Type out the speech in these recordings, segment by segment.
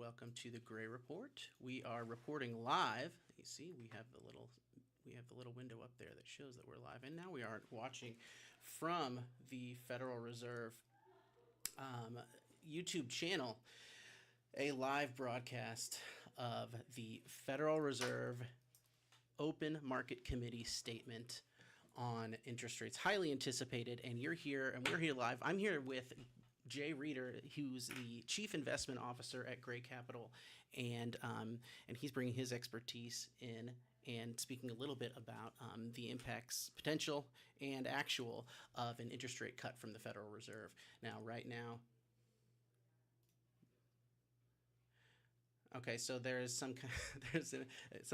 welcome to the Gray Report. We are reporting live. You see, we have the little window up there that shows that we're live, and now we are watching from the Federal Reserve YouTube channel a live broadcast of the Federal Reserve Open Market Committee statement on interest rates, highly anticipated. And you're here, and we're here live. I'm here with Jay Reeder, who's the Chief Investment Officer at Gray Capital, and he's bringing his expertise in and speaking a little bit about the impacts, potential and actual, of an interest rate cut from the Federal Reserve. Now, right now, okay, so there's some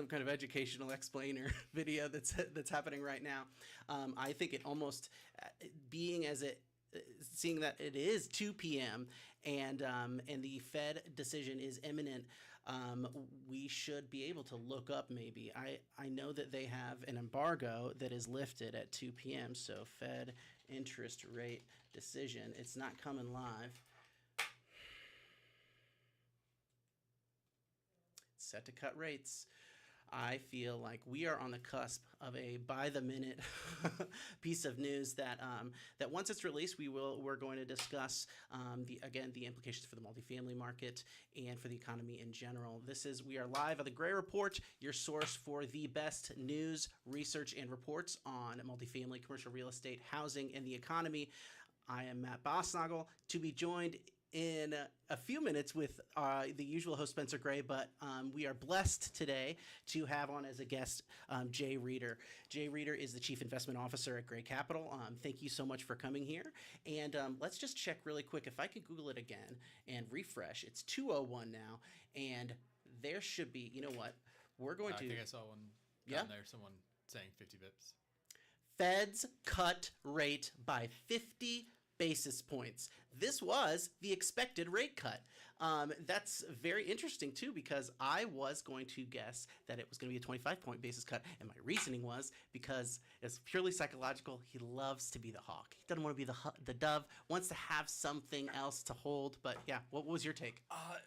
kind of educational explainer video that's happening right now. I think it almost seeing that it is 2 p.m. and the Fed decision is imminent, we should be able to look up maybe. I know that they have an embargo that is lifted at 2 p.m. So Fed interest rate decision. It's not coming live. Set to cut rates. I feel like we are on the cusp of a by-the-minute piece of news that once it's released, we're going to discuss the implications for the multifamily market and for the economy in general. We are live on the Gray Report, your source for the best news, research, and reports on multifamily, commercial real estate, housing, and the economy. I am Matt Bastnagel, to be joined in a few minutes with the usual host Spencer Gray, but we are blessed today to have on as a guest Jay Reeder. Jay Reeder is the Chief Investment Officer at Gray Capital. Thank you so much for coming here. And let's just check really quick. If I could Google it again and refresh, it's 2:01 now, and there should be, you know what, we're going to... I think I saw one down there, someone saying 50 bips. Feds cut rate by 50 basis points. This was the expected rate cut. That's very interesting too, because I was going to guess that it was going to be a 25-point basis cut, and my reasoning was because it's purely psychological. He loves to be the hawk. He doesn't want to be the dove. Wants to have something else to hold. But yeah, what was your take? I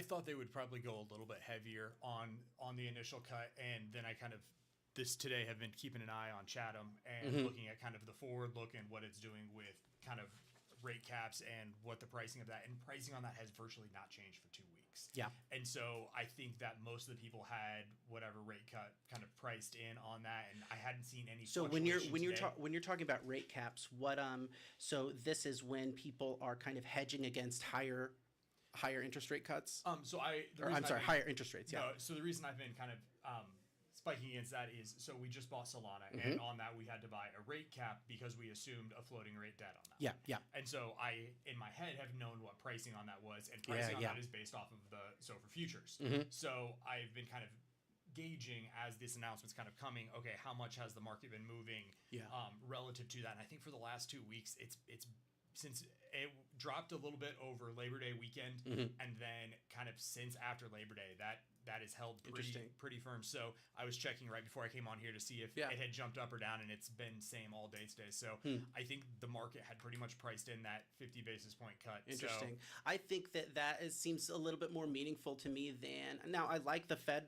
thought they would probably go a little bit heavier on the initial cut, and then I kind of today have been keeping an eye on Chatham and looking at kind of the forward look and what it's doing with kind of rate caps and what the pricing of that, and pricing on that has virtually not changed for 2 weeks. Yeah. And so I think that most of the people had whatever rate cut kind of priced in on that, and I hadn't seen any. So when you're talking about rate caps, so this is when people are kind of hedging against higher interest rate cuts? Higher interest rates. Yeah. No, so the reason I've been kind of spiking against that is, so we just bought Solana, and on that we had to buy a rate cap because we assumed a floating rate debt on that. Yeah. And so I, in my head, have known what pricing on that was, and pricing on that is based off of the SOFR futures. So I've been kind of gauging as this announcement's kind of coming, okay, how much has the market been moving relative to that? And I think for the last 2 weeks, it's since it dropped a little bit over Labor Day weekend, and then kind of since after Labor Day, that is held pretty firm. So I was checking right before I came on here to see if it had jumped up or down, and it's been same all day today. So I think the market had pretty much priced in that 50 basis point cut. Interesting. So I think seems a little bit more meaningful to me than... Now, I like the Fed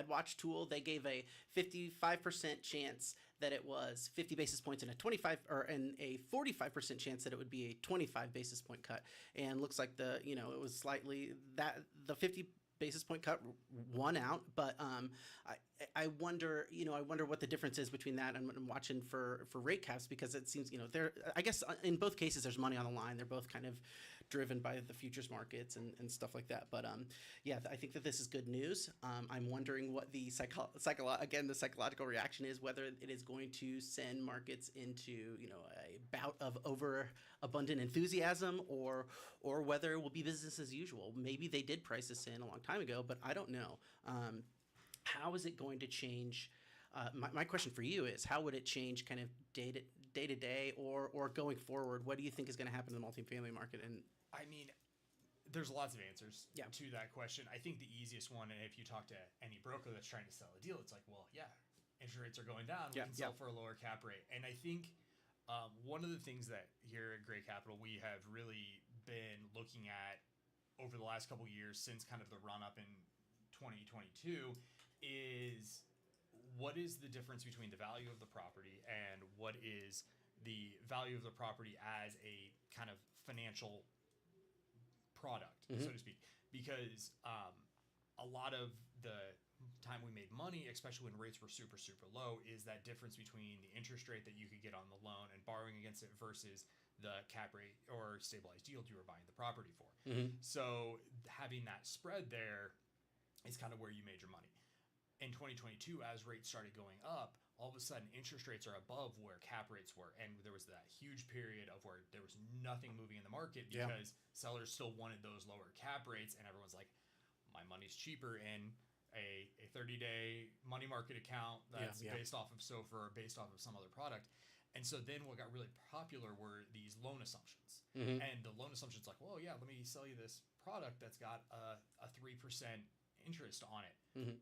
Watch tool. They gave a 55% chance that it was 50 basis points and a 45% chance that it would be a 25 basis point cut. And looks like it was slightly that the 50 basis point cut won out, but I wonder what the difference is between that and watching for rate caps, because it seems, I guess in both cases there's money on the line. They're both kind of driven by the futures markets and stuff like that. But I think that this is good news. I'm wondering what the psychological reaction is, whether it is going to send markets into a bout of overabundant enthusiasm, or whether it will be business as usual. Maybe they did price this in a long time ago, but I don't know. How is it going to change? My question for you is, how would it change kind of day to day or going forward? What do you think is going to happen in the multifamily market? And I mean, there's lots of answers to that question. I think the easiest one, and if you talk to any broker that's trying to sell a deal, it's like, well, interest rates are going down. We can sell for a lower cap rate. And I think one of the things that here at Gray Capital we have really been looking at over the last couple years since kind of the run up in 2022 is what is the difference between the value of the property and what is the value of the property as a kind of financial product, so to speak, because a lot of the time we made money, especially when rates were super, super low, is that difference between the interest rate that you could get on the loan and borrowing against it versus the cap rate or stabilized yield you were buying the property for. So having that spread there is kind of where you made your money. In 2022, as rates started going up, all of a sudden interest rates are above where cap rates were. And there was that huge period of where there was nothing moving in the market because sellers still wanted those lower cap rates. And everyone's like, my money's cheaper in a 30-day money market account that's based off of SOFR or based off of some other product. And so then what got really popular were these loan assumptions. And the loan assumptions like, well, yeah, let me sell you this product that's got a 3% interest on it.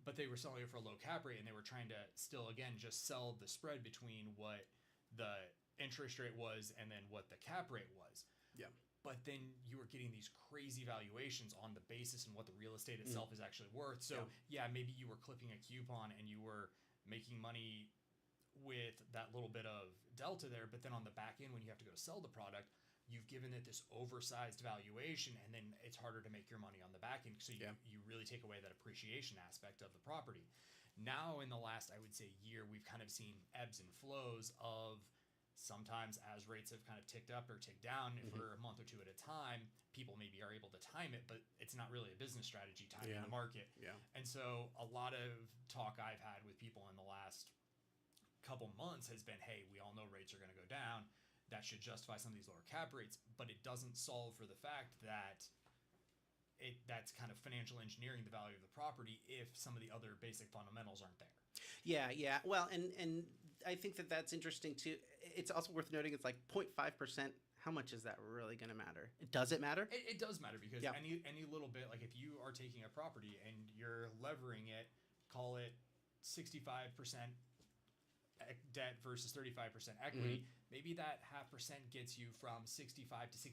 But they were selling it for a low cap rate, and they were trying to still, again, just sell the spread between what the interest rate was and then what the cap rate was. But then you were getting these crazy valuations on the basis and what the real estate itself is actually worth. So maybe you were clipping a coupon and you were making money with that little bit of delta there, but then on the back end, when you have to go to sell the product, you've given it this oversized valuation, and then it's harder to make your money on the back end. So you really take away that appreciation aspect of the property. Now, in the last, I would say, year, we've kind of seen ebbs and flows of sometimes as rates have kind of ticked up or ticked down for a month or two at a time, people maybe are able to time it, but it's not really a business strategy timing the market. And so a lot of talk I've had with people in the last couple months has been, hey, we all know rates are going to go down. That should justify some of these lower cap rates, but it doesn't solve for the fact that that's kind of financial engineering the value of the property if some of the other basic fundamentals aren't there. Yeah. Well, and I think that's interesting too. It's also worth noting it's like 0.5%. How much is that really going to matter? Does it matter? It does matter because any little bit, like if you are taking a property and you're levering it, call it 65% debt versus 35% equity, maybe that 0.5% gets you from 65 to 68%.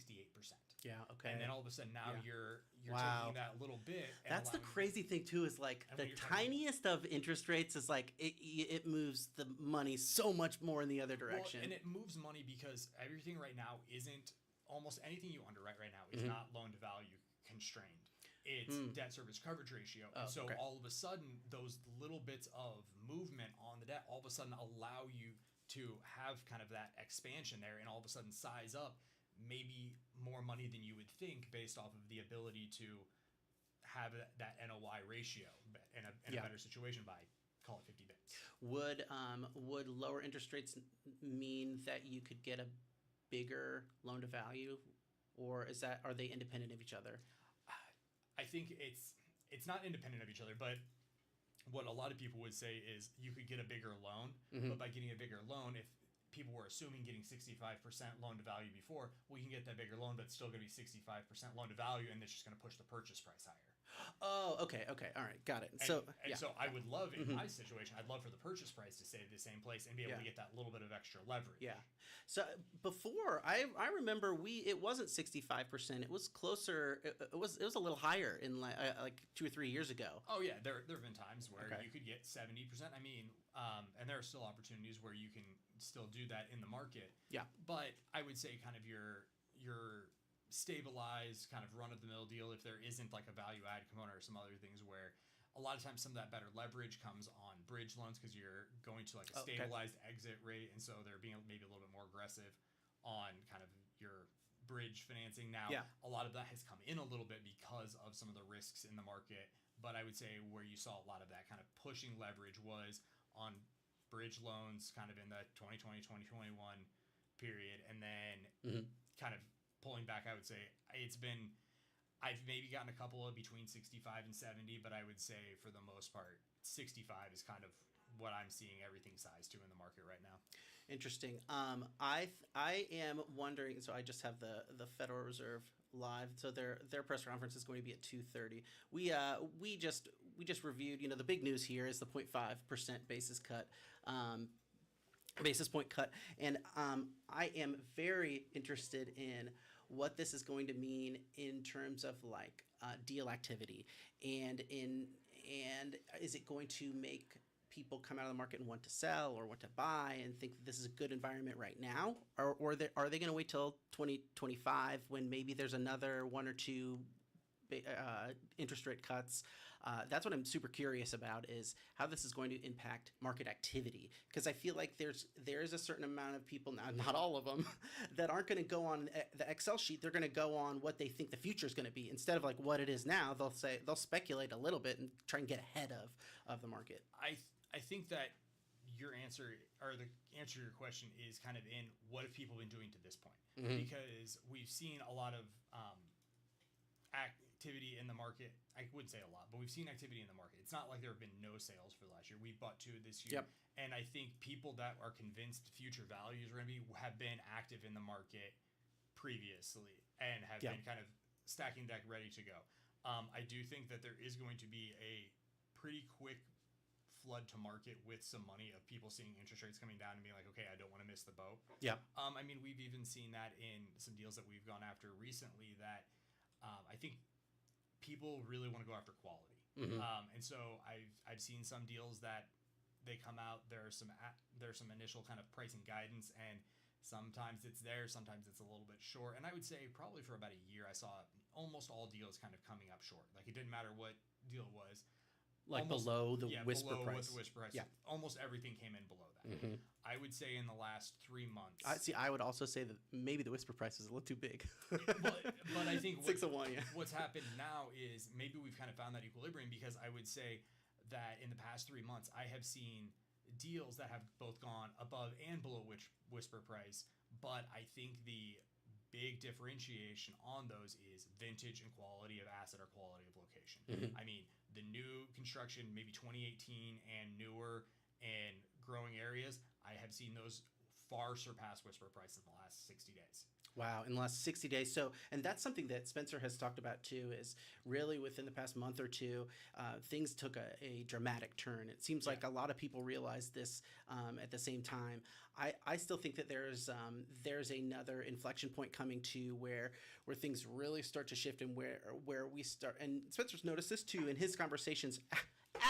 Okay. And then all of a sudden now you're taking that little bit. And that's the crazy thing too, is like the tiniest of interest rates is like it moves the money so much more in the other direction. Well, and it moves money because everything right now isn't, almost anything you underwrite right now is not loan to value constrained. It's debt service coverage ratio. And so all of a sudden, those little bits of movement on the debt all of a sudden allow you to have kind of that expansion there and all of a sudden size up maybe more money than you would think based off of the ability to have that NOI ratio in a better situation by, call it 50 bits. Would lower interest rates mean that you could get a bigger loan to value, or are they independent of each other? I think it's not independent of each other, but what a lot of people would say is you could get a bigger loan, but by getting a bigger loan, if people were assuming getting 65% loan to value before, we can get that bigger loan, but it's still going to be 65% loan to value, and it's just going to push the purchase price higher. Oh, okay, all right, got it. So I would love, in my situation, I'd love for the purchase price to stay at the same place and be able to get that little bit of extra leverage. So before, I remember it wasn't 65%. It was closer. It was a little higher in like 2 or 3 years ago. Oh yeah, there have been times where you could get 70%. I mean, and there are still opportunities where you can still do that in the market. But I would say kind of your stabilized kind of run-of-the-mill deal, if there isn't like a value-add component or some other things where a lot of times some of that better leverage comes on bridge loans because you're going to like a stabilized exit rate, and so they're being maybe a little bit more aggressive on kind of your bridge financing. Now, a lot of that has come in a little bit because of some of the risks in the market, but I would say where you saw a lot of that kind of pushing leverage was on bridge loans kind of in the 2020-2021 period, and then kind of pulling back, I would say I've maybe gotten a couple of between 65 and 70, but I would say for the most part, 65 is kind of what I'm seeing everything sized to in the market right now. Interesting. I am wondering. So I just have the Federal Reserve live. So their press conference is going to be at 2:30. We just reviewed. The big news here is the 0.5% basis point cut, and I am very interested in what this is going to mean in terms of like deal activity, and is it going to make people come out of the market and want to sell or want to buy and think that this is a good environment right now, or are they going to wait till 2025 when maybe there's another one or two interest rate cuts? That's what I'm super curious about, is how this is going to impact market activity, because I feel like there is a certain amount of people, not all of them, that aren't going to go on the Excel sheet. They're going to go on what they think the future is going to be instead of like what it is now. They'll speculate a little bit and try and get ahead of the market. I think that your answer, or the answer to your question, is kind of in what have people been doing to this point, because we've seen a lot of activity in the market. I wouldn't say a lot, but we've seen activity in the market. It's not like there have been no sales for last year. We bought 2 this year. Yep. And I think people that are convinced future values are going to be have been active in the market previously and have been kind of stacking deck ready to go. I do think that there is going to be a pretty quick flood to market with some money of people seeing interest rates coming down and being like, okay, I don't want to miss the boat. Yeah. I mean, we've even seen that in some deals that we've gone after recently, that I think people really want to go after quality. And so I've seen some deals that they come out, there's some initial kind of pricing guidance, and sometimes it's there, sometimes it's a little bit short. And I would say probably for about a year I saw almost all deals kind of coming up short. Like, it didn't matter what deal it was. Like almost, below the whisper below price. What the whisper price. Yeah. Almost everything came in below that. I would say in the last 3 months. I would also say that maybe the whisper price is a little too big. but I think 6 of 1, yeah. What's happened now is maybe we've kind of found that equilibrium, because I would say that in the past 3 months I have seen deals that have both gone above and below whisper price, but I think the big differentiation on those is vintage and quality of asset or quality of location. I mean, the new construction, maybe 2018 and newer and growing areas, I have seen those far surpass whisper price in the last 60 days. Wow, in the last 60 days. So, and that's something that Spencer has talked about too, is really within the past month or two, things took a dramatic turn. It seems like a lot of people realize this at the same time. I still think that there's another inflection point coming to where things really start to shift, and where we start. And Spencer's noticed this too in his conversations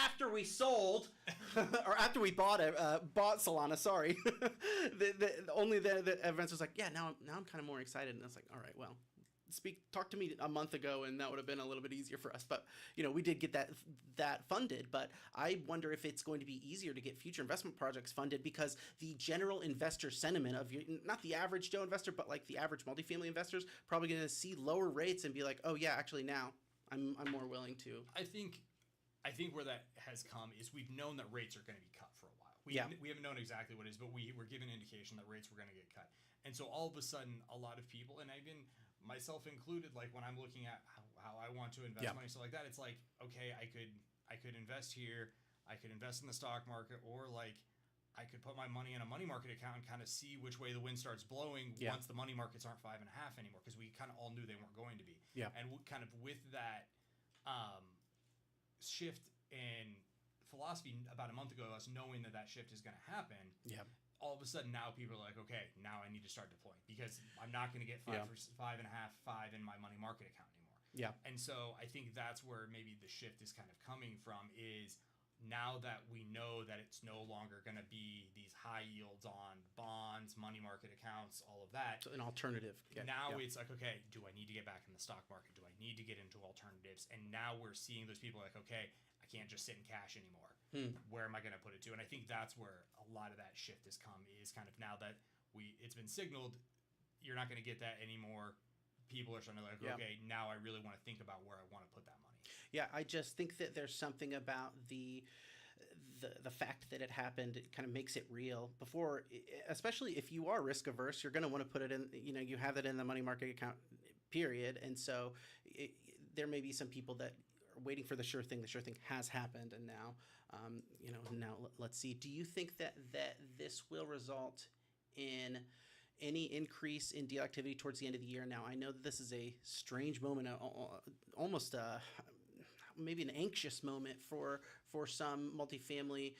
after we sold, or after we bought Solana. Sorry, the events was like, yeah, now I'm kind of more excited, and I was like, all right, well, talk to me a month ago, and that would have been a little bit easier for us. But we did get that funded. But I wonder if it's going to be easier to get future investment projects funded, because the general investor sentiment of not the average Joe investor, but like the average multifamily investors, probably going to see lower rates and be like, oh yeah, actually now I'm more willing to. I think where that has come is we've known that rates are going to be cut for a while. We haven't known exactly what it is, but we were given indication that rates were going to get cut. And so all of a sudden, a lot of people, and even myself included, like when I'm looking at how I want to invest money, stuff like that, it's like, okay, I could invest here, I could invest in the stock market, or like I could put my money in a money market account and kind of see which way the wind starts blowing once the money markets aren't 5.5 anymore, because we kind of all knew they weren't going to be. Yeah. And kind of with that shift in philosophy about a month ago, us knowing that shift is going to happen, all of a sudden now people are like, okay, now I need to start deploying, because I'm not going to get 5.5 in my money market account anymore. Yeah. And so I think that's where maybe the shift is kind of coming from, is now that we know that it's no longer going to be these high yields on bonds, money market accounts, all of that. So an alternative. Now it's like, okay, do I need to get back in the stock market? Do I need to get into alternatives? And now we're seeing those people like, okay, I can't just sit in cash anymore. Where am I going to put it to? And I think that's where a lot of that shift has come, is kind of now that it's been signaled, you're not going to get that anymore. People are starting to like, okay, now I really want to think about where I want to put that money. Yeah, I just think that there's something about the fact that it happened. It kind of makes it real. Before, especially if you are risk averse, you're going to want to put it in. You have it in the money market account, period. And so there may be some people that are waiting for the sure thing. The sure thing has happened, and now, now let's see. Do you think that this will result in any increase in deal activity towards the end of the year? Now, I know that this is a strange moment, almost maybe an anxious moment for some multifamily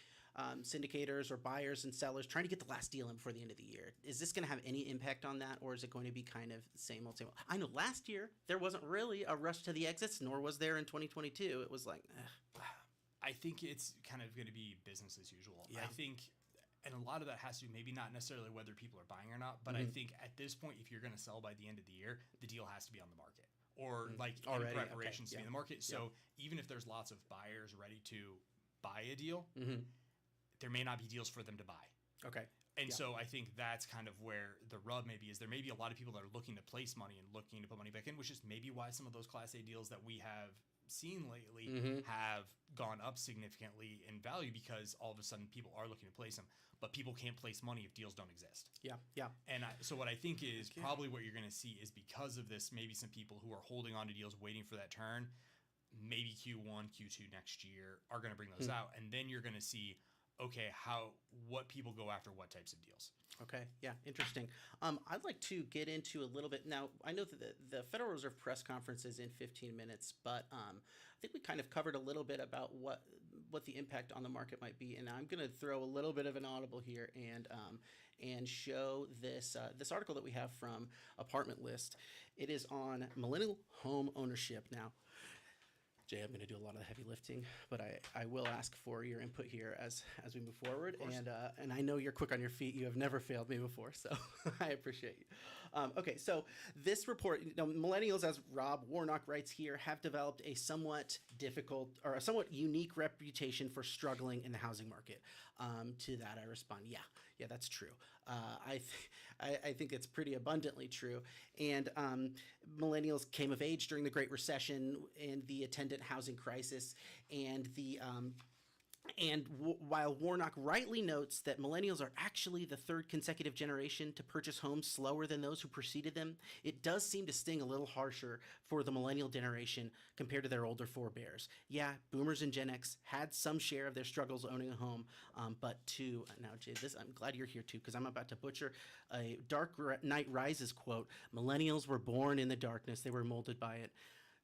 syndicators or buyers and sellers trying to get the last deal in before the end of the year. Is this going to have any impact on that, or is it going to be kind of the same old, same old? I know last year there wasn't really a rush to the exits, nor was there in 2022. It was like, I think it's kind of going to be business as usual. Yeah. I think, and a lot of that has to do maybe not necessarily whether people are buying or not, but I think at this point, if you're going to sell by the end of the year, the deal has to be on the market or like already in preparations to be yeah. in the market. So even if there's lots of buyers ready to buy a deal, there may not be deals for them to buy. Okay. And so I think that's kind of where the rub maybe is. There may be a lot of people that are looking to place money and looking to put money back in, which is maybe why some of those Class A deals that we have seen lately have gone up significantly in value, because all of a sudden people are looking to place them, but people can't place money if deals don't exist. Yeah. And so what I think is probably what you're going to see is, because of this, maybe some people who are holding on to deals waiting for that turn, maybe Q1, Q2 next year are going to bring those out. And then you're going to see, okay, what people go after, what types of deals. Okay, yeah, interesting. I'd like to get into a little bit now. I know that the Federal Reserve press conference is in 15 minutes, but I think we kind of covered a little bit about what the impact on the market might be, and I'm going to throw a little bit of an audible here and show this article that we have from Apartment List. It is on millennial home ownership. Now, Jay, I'm going to do a lot of the heavy lifting, but I will ask for your input here as we move forward. And I know you're quick on your feet. You have never failed me before, so I appreciate you. Okay, so this report, millennials, as Rob Warnock writes here, have developed a somewhat difficult or a somewhat unique reputation for struggling in the housing market. To that, I respond, yeah, that's true. I think it's pretty abundantly true. And millennials came of age during the Great Recession and the attendant housing crisis, and while Warnock rightly notes that millennials are actually the third consecutive generation to purchase homes slower than those who preceded them, it does seem to sting a little harsher for the millennial generation compared to their older forebears. Yeah, boomers and Gen X had some share of their struggles owning a home, but now, Jay, I'm glad you're here too, because I'm about to butcher a Dark Knight Rises quote. Millennials were born in the darkness. They were molded by it.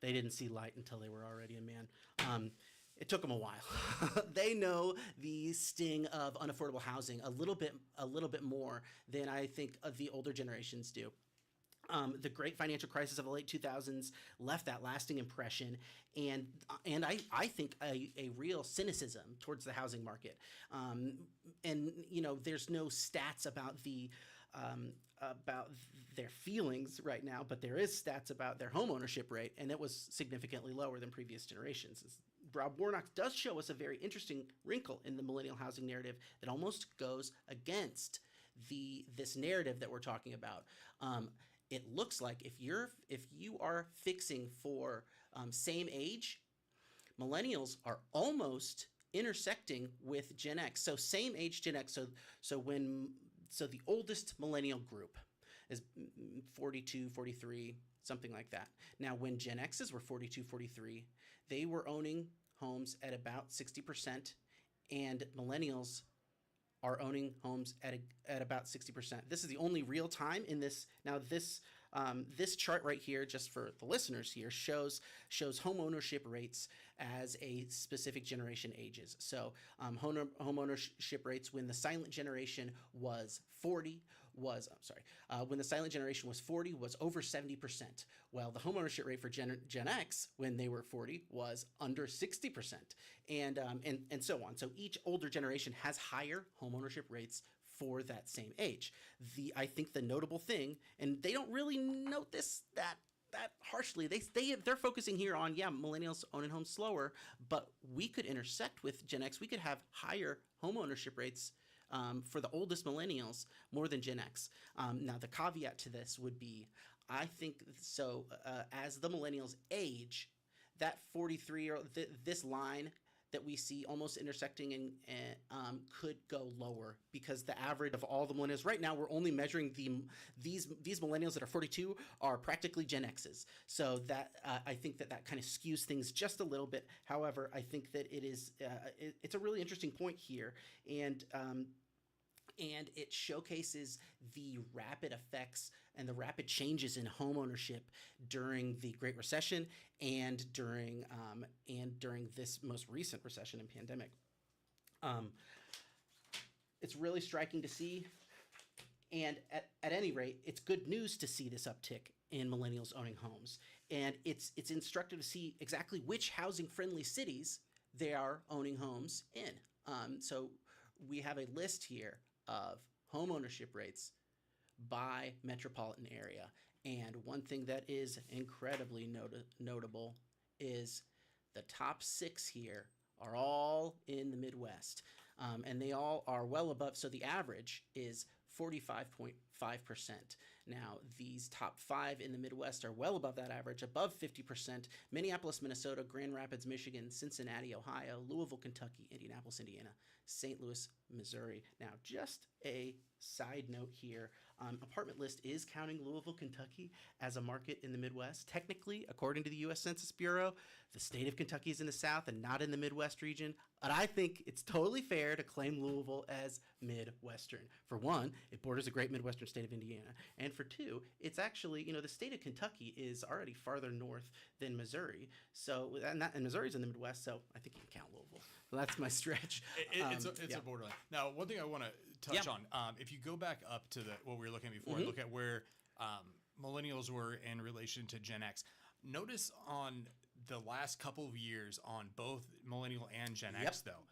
They didn't see light until they were already a man. It took them a while. They know the sting of unaffordable housing a little bit more than I think of the older generations do. The great financial crisis of the late 2000s left that lasting impression, and I think a real cynicism towards the housing market. And there's no stats about their feelings right now, but there is stats about their home ownership rate, and it was significantly lower than previous generations. Rob Warnock does show us a very interesting wrinkle in the millennial housing narrative that almost goes against this narrative that we're talking about. It looks like if you are fixing for same age, millennials are almost intersecting with Gen X. So same age Gen X. So the oldest millennial group is 42, 43, something like that. Now, when Gen X's were 42, 43, they were owning homes at about 60%, and millennials are owning homes at about 60%. This is the only real time in this. Now, this chart right here, just for the listeners here, shows home ownership rates as a specific generation ages. So home ownership rates when the silent generation was 40 was when the silent generation was 40 was over 70%. Well, the home ownership rate for Gen X when they were 40 was under 60%, and so on. So each older generation has higher home ownership rates for that same age. I think the notable thing, and they don't really note this that harshly. They're focusing here on millennials owning homes slower, but we could intersect with Gen X. We could have higher home ownership rates for the oldest millennials more than Gen X. Now the caveat to this would be, I think so. As the millennials age, that 43 or this line that we see almost intersecting and could go lower, because the average of all the millennials right now, we're only measuring these millennials that are 42 are practically Gen X's. So that I think that kind of skews things just a little bit. However, I think that it's a really interesting point here, and it showcases the rapid effects and the rapid changes in home ownership during the Great Recession and during this most recent recession and pandemic. it's really striking to see. And at any rate, it's good news to see this uptick in millennials owning homes. And it's instructive to see exactly which housing-friendly cities they are owning homes in. So we have a list here of home ownership rates by metropolitan area. And one thing that is incredibly notable is the top 6 here are all in the Midwest. And they all are well above, so the average is 45.5%. Now, these top 5 in the Midwest are well above that average, above 50%. Minneapolis, Minnesota, Grand Rapids, Michigan, Cincinnati, Ohio, Louisville, Kentucky, Indianapolis, Indiana, St. Louis, Missouri. Now, just a side note here, Apartment List is counting Louisville, Kentucky as a market in the Midwest. Technically, according to the U.S. Census Bureau, the state of Kentucky is in the South and not in the Midwest region. But I think it's totally fair to claim Louisville as Midwestern. For one, it borders a great Midwestern state of Indiana. And for two, it's actually, the state of Kentucky is already farther north than Missouri. So, and Missouri's in the Midwest, so I think you can count Louisville. Well, that's my stretch. It's a borderline. Now, one thing I want to touch on, if you go back up to what we were looking at before and look at where millennials were in relation to Gen X, notice on the last couple of years on both millennial and Gen X, though,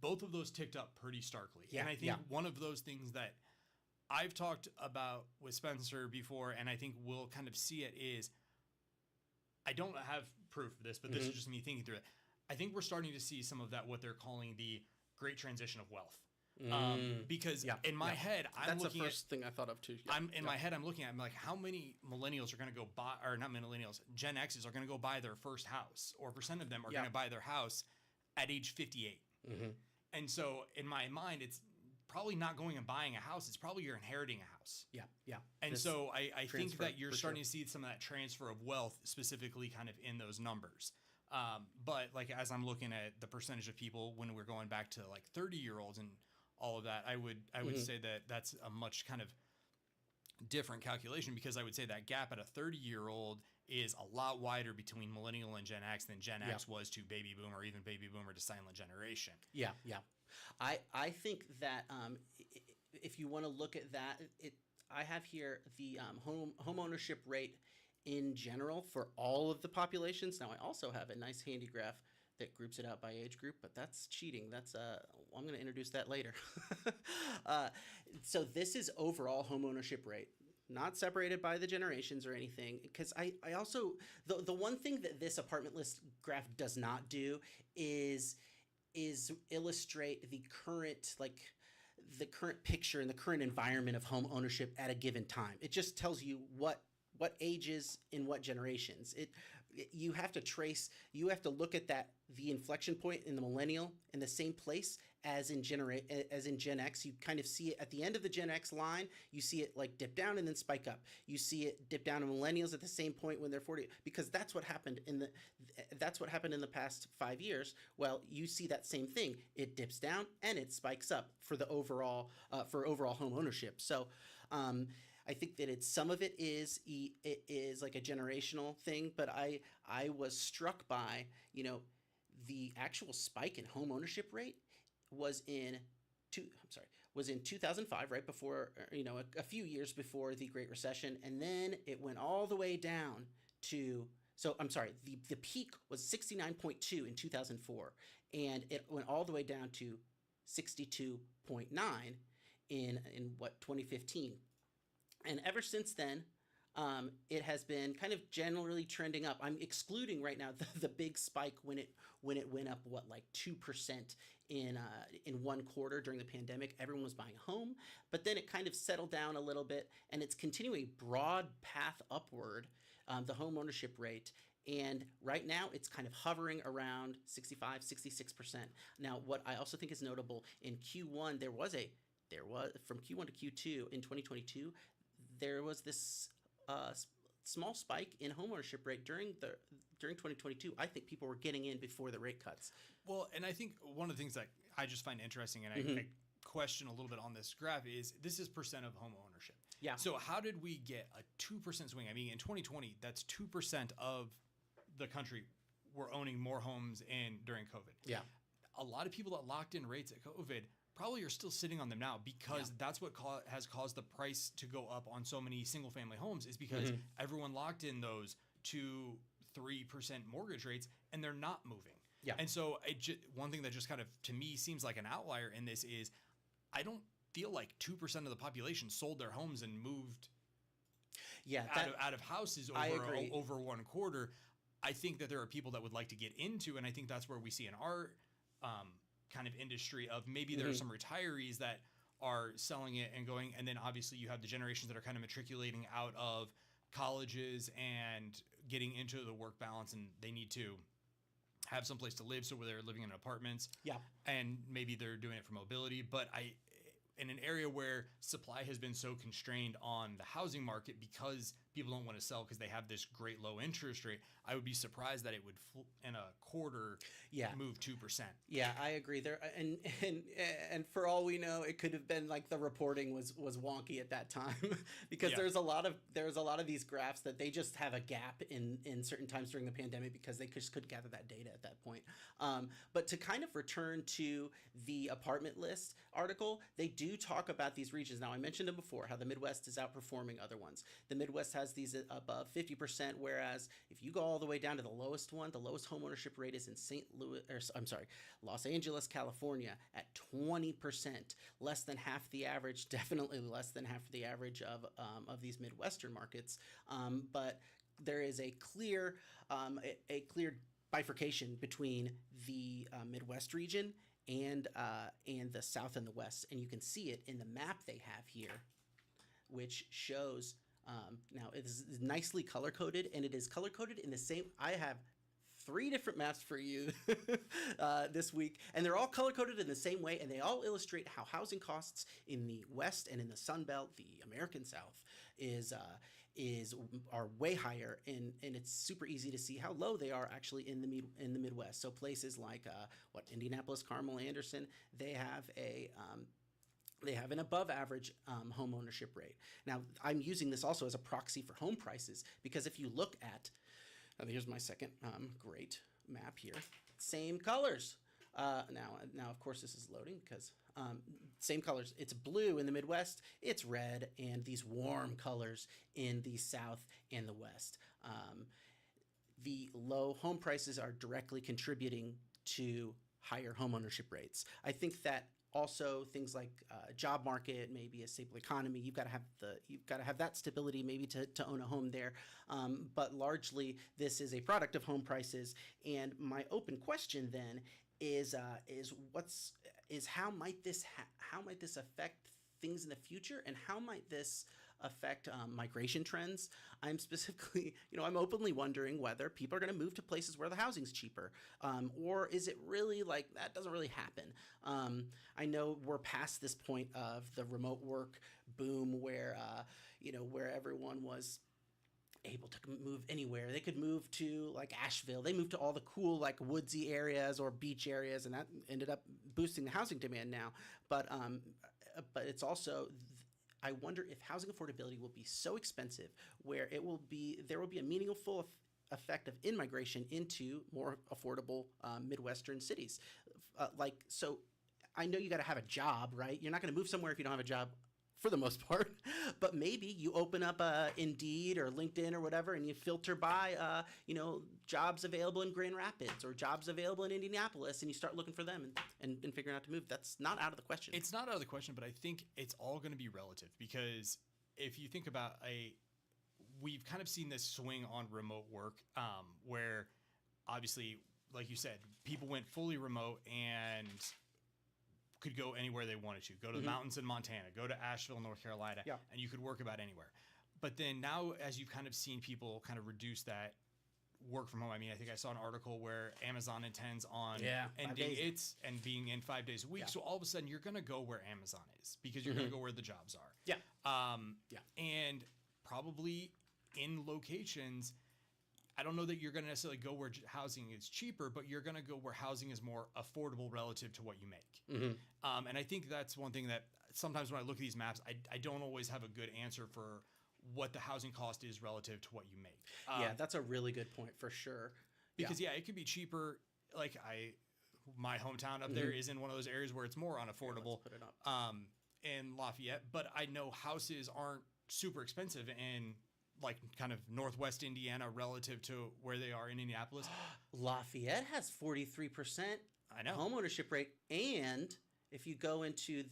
both of those ticked up pretty starkly. And I think one of those things that I've talked about with Spencer before, and I think we'll kind of see it, is I don't have proof of this, but this is just me thinking through it. I think we're starting to see some of that, what they're calling the great transition of wealth. Because in my head, that's the first thing I thought of too. My head, I'm looking at, I'm like, how many millennials are going to go buy, or not millennials, Gen X's are going to go buy their first house, or percent of them are going to buy their house at age 58. And so in my mind, it's probably not going and buying a house. It's probably you're inheriting a house. And so I think that you're starting to see some of that transfer of wealth, specifically kind of in those numbers. But like, as I'm looking at the percentage of people when we're going back to like 30-year-olds and all of that, I would say that that's a much kind of different calculation, because I would say that gap at a 30-year-old is a lot wider between millennial and Gen X than Gen X was to baby boomer, or even baby boomer to silent generation. I think that if you want to look at that, I have here the home ownership rate in general for all of the populations. Now, I also have a nice handy graph that groups it out by age group, but that's cheating. That's I'm going to introduce that later. So this is overall home ownership rate, not separated by the generations or anything. Because I also, the one thing that this Apartment List graph does not do is illustrate the current picture and the current environment of home ownership at a given time. It just tells you what ages in what generations. You have to look at the inflection point in the millennial in the same place as in Gen X. You kind of see it at the end of the Gen X line. You see it like dip down and then spike up. You see it dip down in millennials at the same point when they're 40, because that's what happened in the past 5 years. Well, you see that same thing. It dips down and it spikes up for the overall home ownership. So I think that some of it is like a generational thing, but I was struck by, the actual spike in home ownership rate was in 2005, right before, a few years before the Great Recession, and then it went all the way down to, the peak was 69.2 in 2004, and it went all the way down to 62.9 in 2015. And ever since then, it has been kind of generally trending up. I'm excluding right now the big spike when it went up 2% in one quarter during the pandemic. Everyone was buying a home, but then it kind of settled down a little bit, and it's continuing a broad path upward, the home ownership rate. And right now, it's kind of hovering around 65, 66%. Now, what I also think is notable in Q1, there was from Q1 to Q2 in 2022. There was this small spike in homeownership rate during 2022. I think people were getting in before the rate cuts. Well, and I think one of the things that I just find interesting, and I question a little bit on this graph, is this is percent of home ownership. Yeah. So how did we get a 2% swing? I mean, in 2020, that's 2% of the country were owning more homes during COVID. Yeah. A lot of people that locked in rates at COVID probably are still sitting on them now, because that's what has caused the price to go up on so many single family homes, is because everyone locked in those 2-3% mortgage rates and they're not moving. Yeah. And so one thing that just kind of to me seems like an outlier in this is I don't feel like 2% of the population sold their homes and moved out of houses over one quarter. I think that there are people that would like to get into, and I think that's where we see in our kind of industry of maybe there are some retirees that are selling it and going, and then obviously you have the generations that are kind of matriculating out of colleges and getting into the work balance, and they need to have some place to live, so where they're living in apartments. Yeah. And maybe they're doing it for mobility, but in an area where supply has been so constrained on the housing market because people don't want to sell because they have this great low interest rate, I would be surprised that it would in a quarter move 2%. Yeah, I agree there. And for all we know, it could have been like the reporting was wonky at that time because there's a lot of these graphs that they just have a gap in certain times during the pandemic because they just couldn't gather that data at that point. But to kind of return to the apartment list article, they do talk about these regions. Now, I mentioned them before, how the Midwest is outperforming other ones. The Midwest has these above 50%, whereas if you go all the way down to the lowest one, the lowest homeownership rate is in Los Angeles, California at 20%, less than half the average, definitely less than half the average of these Midwestern markets. But there is a clear bifurcation between the Midwest region and the South and the West, and you can see it in the map they have here, which shows. Now it is nicely color coded, and it is color coded in the same. I have 3 different maps for you this week, and they're all color coded in the same way, and they all illustrate how housing costs in the West and in the Sun Belt, the American South, are way higher, and it's super easy to see how low they are actually in the Midwest. So places like Indianapolis, Carmel, Anderson, they have an above average home ownership rate. Now, I'm using this also as a proxy for home prices, because if you look at, here's my second great map here, same colors. Now, of course, this is loading because same colors. It's blue in the Midwest, it's red, and these warm colors in the South and the West. The low home prices are directly contributing to higher homeownership rates. I think that also things like job market, maybe a stable economy, you've got to have that stability maybe to own a home there. But largely, this is a product of home prices. And my open question then is how might this affect things in the future, and how might this affect migration trends? I'm specifically, I'm openly wondering whether people are going to move to places where the housing's cheaper, or is it really like that doesn't really happen? I know we're past this point of the remote work boom where everyone was able to move anywhere. They could move to like Asheville. They moved to all the cool like woodsy areas or beach areas, and that ended up boosting the housing demand now. But it's also, I wonder if housing affordability will be so expensive where there will be a meaningful effect of in-migration into more affordable Midwestern cities. So I know you got to have a job, right? You're not going to move somewhere if you don't have a job for the most part, but maybe you open up Indeed or LinkedIn or whatever, and you filter by, jobs available in Grand Rapids or jobs available in Indianapolis, and you start looking for them and figuring out to move. That's not out of the question. It's not out of the question, but I think it's all going to be relative, because if you think about we've kind of seen this swing on remote work, where obviously, like you said, people went fully remote and could go anywhere they wanted to. Go to the mountains in Montana, go to Asheville, North Carolina, and you could work about anywhere. But then now, as you've kind of seen people kind of reduce that work from home, I mean, I think I saw an article where Amazon intends on ending its and being in 5 days a week. So all of a sudden, you're going to go where Amazon is, because you're going to go where the jobs are. And probably in locations, I don't know that you're going to necessarily go where housing is cheaper, but you're going to go where housing is more affordable relative to what you make. And I think that's one thing that sometimes when I look at these maps, I don't always have a good answer for what the housing cost is relative to what you make. That's a really good point for sure. Because it could be cheaper. Like my hometown up there is in one of those areas where it's more unaffordable. Let's put it up. In Lafayette, but I know houses aren't super expensive in like kind of Northwest Indiana relative to where they are in Indianapolis. Lafayette has 43% I know homeownership rate, and if you go into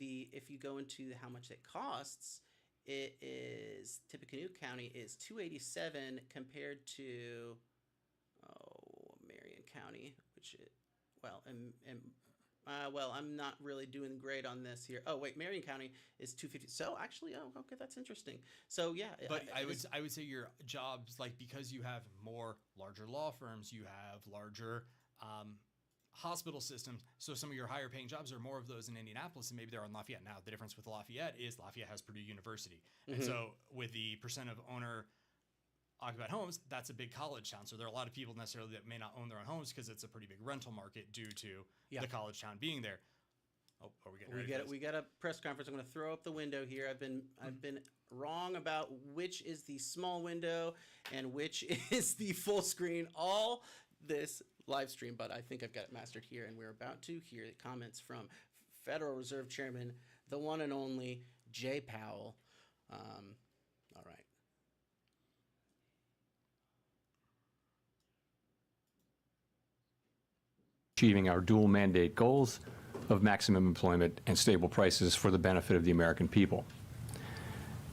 how much it costs, it is Tippecanoe County is $287 compared to Marion County, which I'm not really doing great on this here. Oh wait, Marion County is $250. So actually, okay, that's interesting. So yeah, but I would say your jobs, like, because you have more larger law firms, you have larger hospital systems. So some of your higher paying jobs are more of those in Indianapolis, and maybe they're in Lafayette. Now the difference with Lafayette is Lafayette has Purdue University, and so with the percent of owner occupied homes, that's a big college town. So there are a lot of people necessarily that may not own their own homes because it's a pretty big rental market due to the college town being there. Oh, are we getting ready for this? We got a press conference. I'm going to throw up the window here. I've been wrong about which is the small window and which is the full screen. All this live stream, but I think I've got it mastered here, and we're about to hear comments from Federal Reserve Chairman, the one and only Jay Powell. All right. Achieving our dual mandate goals of maximum employment and stable prices for the benefit of the American people.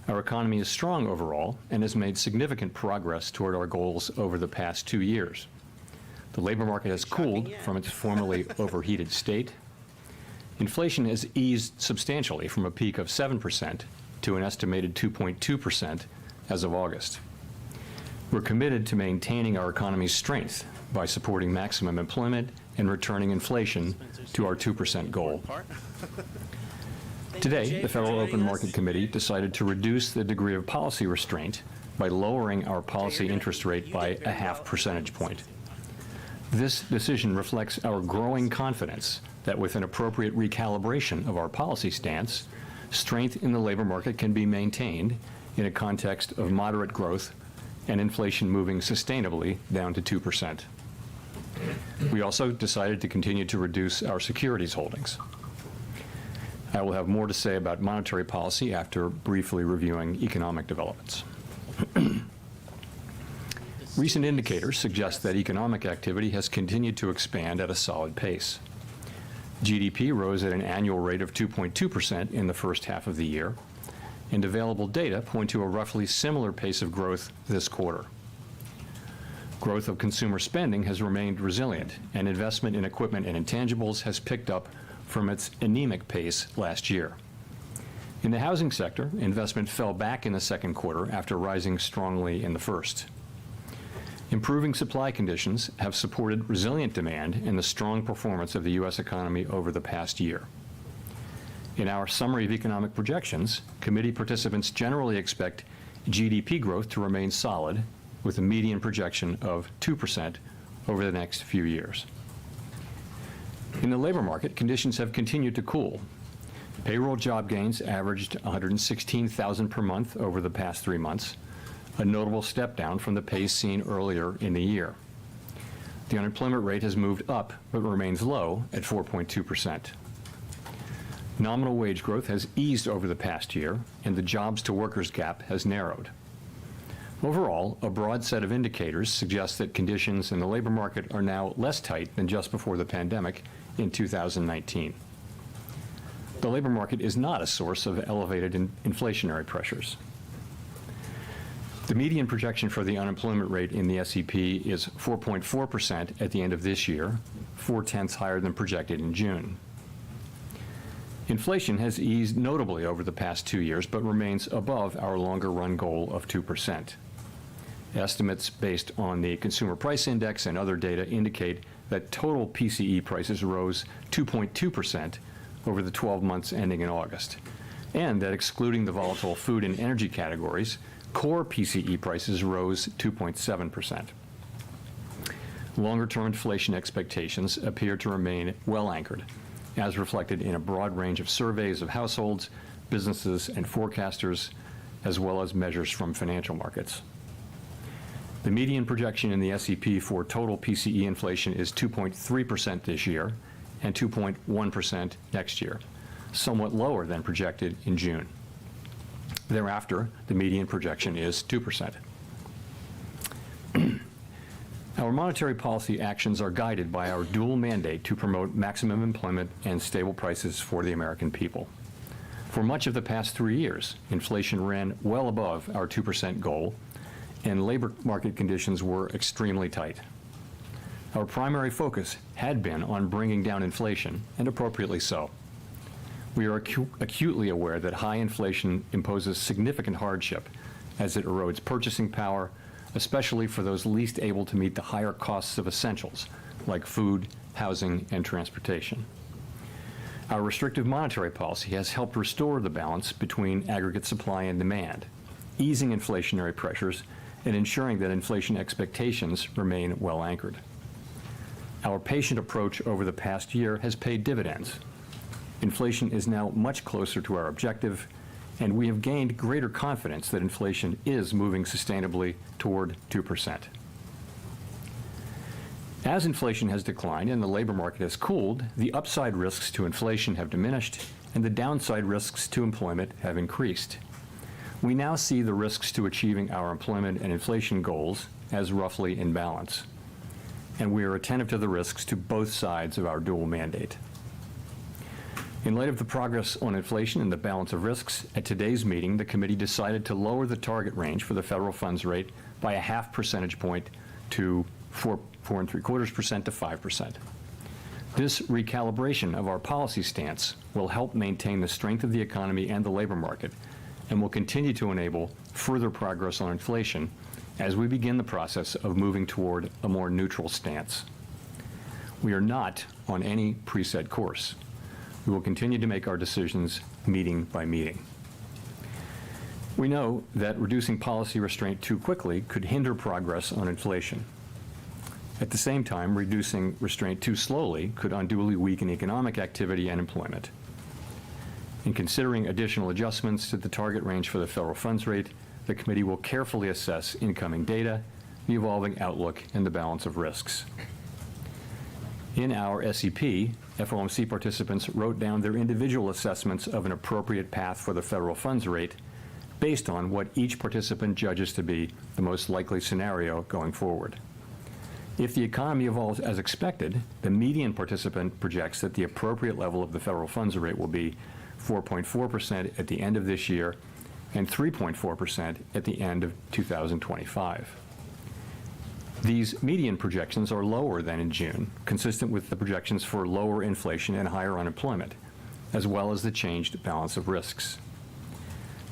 Our economy is strong overall and has made significant progress toward our goals over the past 2 years. The labor market has cooled from its formerly overheated state. Inflation has eased substantially from a peak of 7% to an estimated 2.2% as of August. We're committed to maintaining our economy's strength by supporting maximum employment and returning inflation to our 2% goal. Today, the Federal Open Market Committee decided to reduce the degree of policy restraint by lowering our policy interest rate by a half percentage point. This decision reflects our growing confidence that with an appropriate recalibration of our policy stance, strength in the labor market can be maintained in a context of moderate growth and inflation moving sustainably down to 2%. We also decided to continue to reduce our securities holdings. I will have more to say about monetary policy after briefly reviewing economic developments. Recent indicators suggest that economic activity has continued to expand at a solid pace. GDP rose at an annual rate of 2.2% in the first half of the year, and available data point to a roughly similar pace of growth this quarter. Growth of consumer spending has remained resilient, and investment in equipment and intangibles has picked up from its anemic pace last year. In the housing sector, investment fell back in the second quarter after rising strongly in the first. Improving supply conditions have supported resilient demand and the strong performance of the U.S. economy over the past year. In our summary of economic projections, committee participants generally expect GDP growth to remain solid, with a median projection of 2% over the next few years. In the labor market, conditions have continued to cool. Payroll job gains averaged 116,000 per month over the past 3 months, a notable step down from the pace seen earlier in the year. The unemployment rate has moved up, but remains low at 4.2%. Nominal wage growth has eased over the past year, and the jobs to workers gap has narrowed. Overall, a broad set of indicators suggest that conditions in the labor market are now less tight than just before the pandemic in 2019. The labor market is not a source of elevated inflationary pressures. The median projection for the unemployment rate in the SEP is 4.4% at the end of this year, 0.4 higher than projected in June. Inflation has eased notably over the past 2 years, but remains above our longer run goal of 2%. Estimates based on the Consumer Price Index and other data indicate that total PCE prices rose 2.2% over the 12 months ending in August, and that excluding the volatile food and energy categories, core PCE prices rose 2.7%. Longer-term inflation expectations appear to remain well anchored, as reflected in a broad range of surveys of households, businesses, and forecasters, as well as measures from financial markets. The median projection in the SEP for total PCE inflation is 2.3% this year, and 2.1% next year, somewhat lower than projected in June. Thereafter, the median projection is 2%. Our monetary policy actions are guided by our dual mandate to promote maximum employment and stable prices for the American people. For much of the past 3 years, inflation ran well above our 2% goal, and labor market conditions were extremely tight. Our primary focus had been on bringing down inflation, and appropriately so. We are acutely aware that high inflation imposes significant hardship as it erodes purchasing power, especially for those least able to meet the higher costs of essentials like food, housing, and transportation. Our restrictive monetary policy has helped restore the balance between aggregate supply and demand, easing inflationary pressures and ensuring that inflation expectations remain well anchored. Our patient approach over the past year has paid dividends. Inflation is now much closer to our objective, and we have gained greater confidence that inflation is moving sustainably toward 2%. As inflation has declined and the labor market has cooled, the upside risks to inflation have diminished and the downside risks to employment have increased. We now see the risks to achieving our employment and inflation goals as roughly in balance, and we are attentive to the risks to both sides of our dual mandate. In light of the progress on inflation and the balance of risks, at today's meeting, the committee decided to lower the target range for the federal funds rate by a half percentage point to 4.75% to 5%. This recalibration of our policy stance will help maintain the strength of the economy and the labor market, and will continue to enable further progress on inflation as we begin the process of moving toward a more neutral stance. We are not on any preset course. We will continue to make our decisions meeting by meeting. We know that reducing policy restraint too quickly could hinder progress on inflation. At the same time, reducing restraint too slowly could unduly weaken economic activity and employment. In considering additional adjustments to the target range for the federal funds rate, the committee will carefully assess incoming data, the evolving outlook, and the balance of risks. In our SEP, FOMC participants wrote down their individual assessments of an appropriate path for the federal funds rate based on what each participant judges to be the most likely scenario going forward. If the economy evolves as expected, the median participant projects that the appropriate level of the federal funds rate will be 4.4% at the end of this year and 3.4% at the end of 2025. These median projections are lower than in June, consistent with the projections for lower inflation and higher unemployment, as well as the changed balance of risks.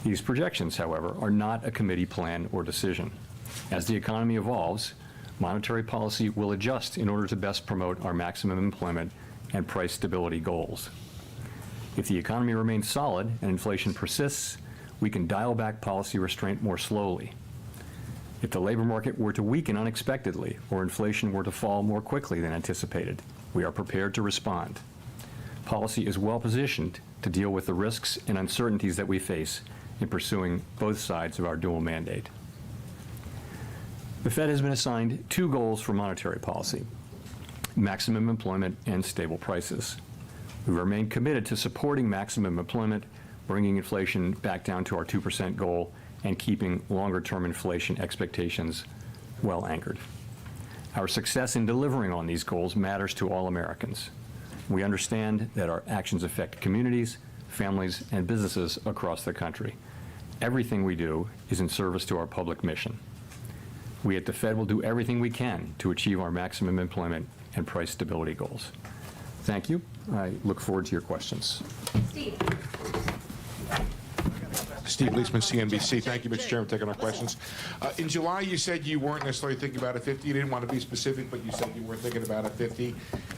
These projections, however, are not a committee plan or decision. As the economy evolves, monetary policy will adjust in order to best promote our maximum employment and price stability goals. If the economy remains solid and inflation persists, we can dial back policy restraint more slowly. If the labor market were to weaken unexpectedly or inflation were to fall more quickly than anticipated, we are prepared to respond. Policy is well positioned to deal with the risks and uncertainties that we face in pursuing both sides of our dual mandate. The Fed has been assigned two goals for monetary policy: maximum employment and stable prices. We remain committed to supporting maximum employment, bringing inflation back down to our 2% goal, and keeping longer-term inflation expectations well anchored. Our success in delivering on these goals matters to all Americans. We understand that our actions affect communities, families, and businesses across the country. Everything we do is in service to our public mission. We at the Fed will do everything we can to achieve our maximum employment and price stability goals. Thank you. I look forward to your questions. Steve. Steve Leisman, CNBC. Thank you, Mr. Chairman, for taking our questions. In July, you said you weren't necessarily thinking about a 50. You didn't want to be specific, but you said you were thinking about a 50.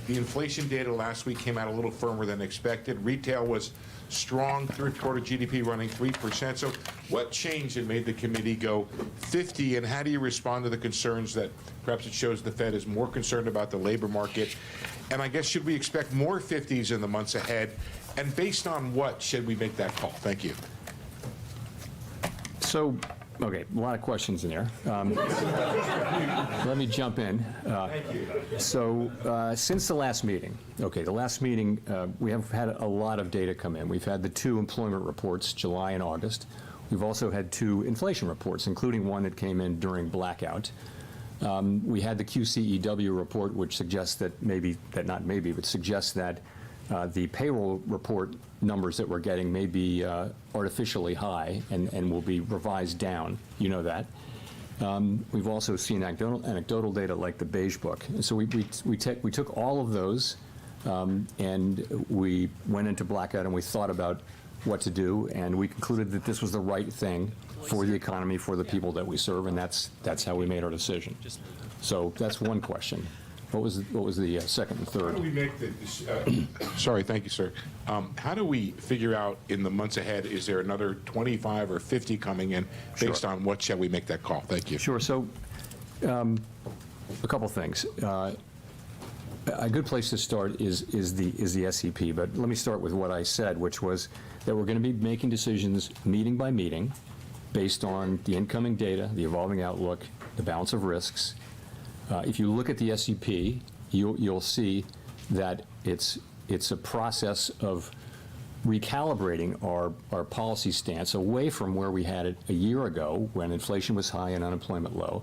The inflation data last week came out a little firmer than expected. Retail was strong, third quarter GDP running 3%. So what changed and made the committee go 50, and how do you respond to the concerns that perhaps it shows the Fed is more concerned about the labor market? And I guess, should we expect more 50s in the months ahead? And based on what should we make that call? Thank you. So Okay, a lot of questions in there. Let me jump in. So since the last meeting, we have had a lot of data come in. We've had the 2 employment reports, July and August. We've also had 2 inflation reports, including one that came in during blackout. We had the QCEW report, which suggests that suggests that the payroll report numbers that we're getting may be artificially high and will be revised down. You know that. We've also seen anecdotal data like the Beige Book. And so we took all of those and we went into blackout and we thought about what to do, and we concluded that this was the right thing for the economy, for the people that we serve, and that's how we made our decision. So that's one question. What was the second and How third? do we make the, sorry, thank you, sir. How do we figure out in the months ahead, is there another 25 or 50 coming in? Based on what shall we make that call? Thank you. Sure. So a couple things. A good place to start is the SEP, but let me start with what I said, which was that we're going to be making decisions meeting by meeting based on the incoming data, the evolving outlook, the balance of risks. If you look at the SEP, you'll see that it's a process of recalibrating our policy stance away from where we had it a year ago when inflation was high and unemployment low,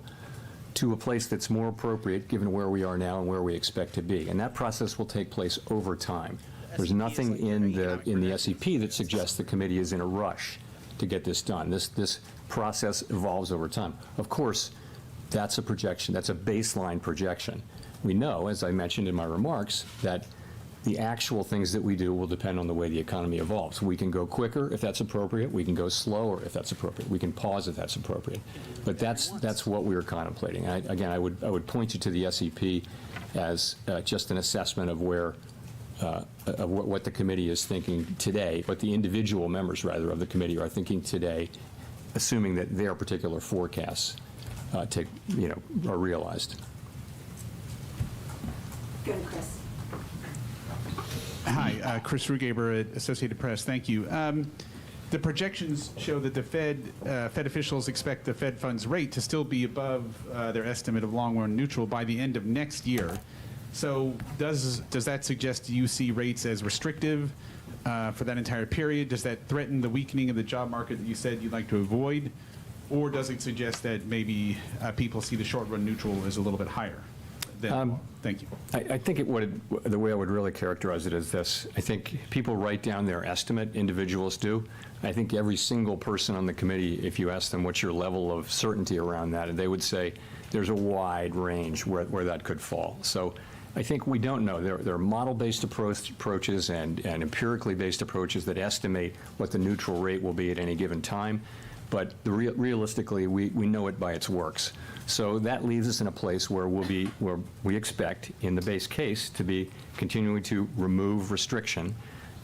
to a place that's more appropriate given where we are now and where we expect to be. And that process will take place over time. There's nothing in the SEP that suggests the committee is in a rush to get this done. This process evolves over time. Of course, that's a projection. That's a baseline projection. We know, as I mentioned in my remarks, that the actual things that we do will depend on the way the economy evolves. We can go quicker if that's appropriate. We can go slower if that's appropriate. We can pause if that's appropriate. But that's what we were contemplating. Again, I would point you to the SEP as just an assessment of where of what the committee is thinking today, what the individual members, rather, of the committee are thinking today, assuming that their particular forecasts are realized. Go to Chris. Hi, Chris Rugaber at Associated Press. Thank you. The projections show that the Fed officials expect the Fed funds rate to still be above their estimate of long-run neutral by the end of next year. So does that suggest you see rates as restrictive for that entire period? Does that threaten the weakening of the job market that you said you'd like to avoid? Or does it suggest that maybe people see the short-run neutral as a little bit higher than Thank you. I think the way I would really characterize it is this. I think people write down their estimate, individuals do. I think every single person on the committee, if you ask them what's your level of certainty around that, they would say there's a wide range where that could fall. So I think we don't know. There are model-based approaches and empirically based approaches that estimate what the neutral rate will be at any given time. But realistically, we know it by its works. So that leaves us in a place where we expect, in the base case, to be continuing to remove restriction,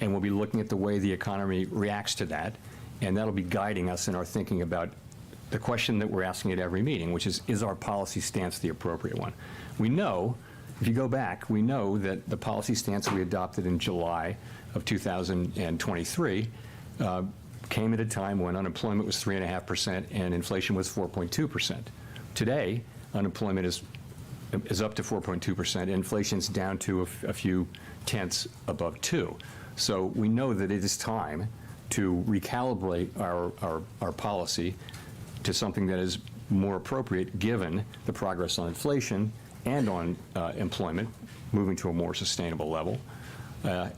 and we'll be looking at the way the economy reacts to that, and that'll be guiding us in our thinking about the question that we're asking at every meeting, which is our policy stance the appropriate one? We know, if you go back, we know that the policy stance we adopted in July of 2023 came at a time when unemployment was 3.5% and inflation was 4.2%. Today, unemployment is up to 4.2%, inflation's down to a few tenths above 2. So we know that it is time to recalibrate our policy to something that is more appropriate given the progress on inflation and on employment, moving to a more sustainable level.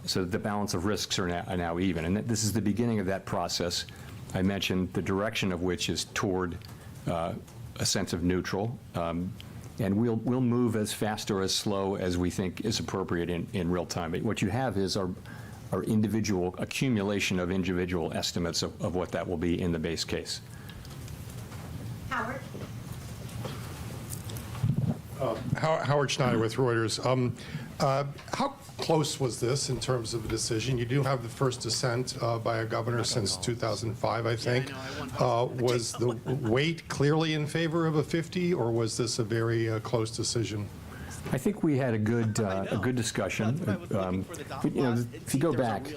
So that the balance of risks are now even. And this is the beginning of that process. I mentioned the direction of which is toward a sense of neutral. And we'll move as fast or as slow as we think is appropriate in real time. But what you have is our individual accumulation of individual estimates of what that will be in the base case. Howard. Howard Schneider with Reuters. How close was this in terms of a decision? You do have the first dissent by a governor since 2005, I think. Was the weight clearly in favor of a 50, or was this a very close decision? I think we had a good discussion. If you go back,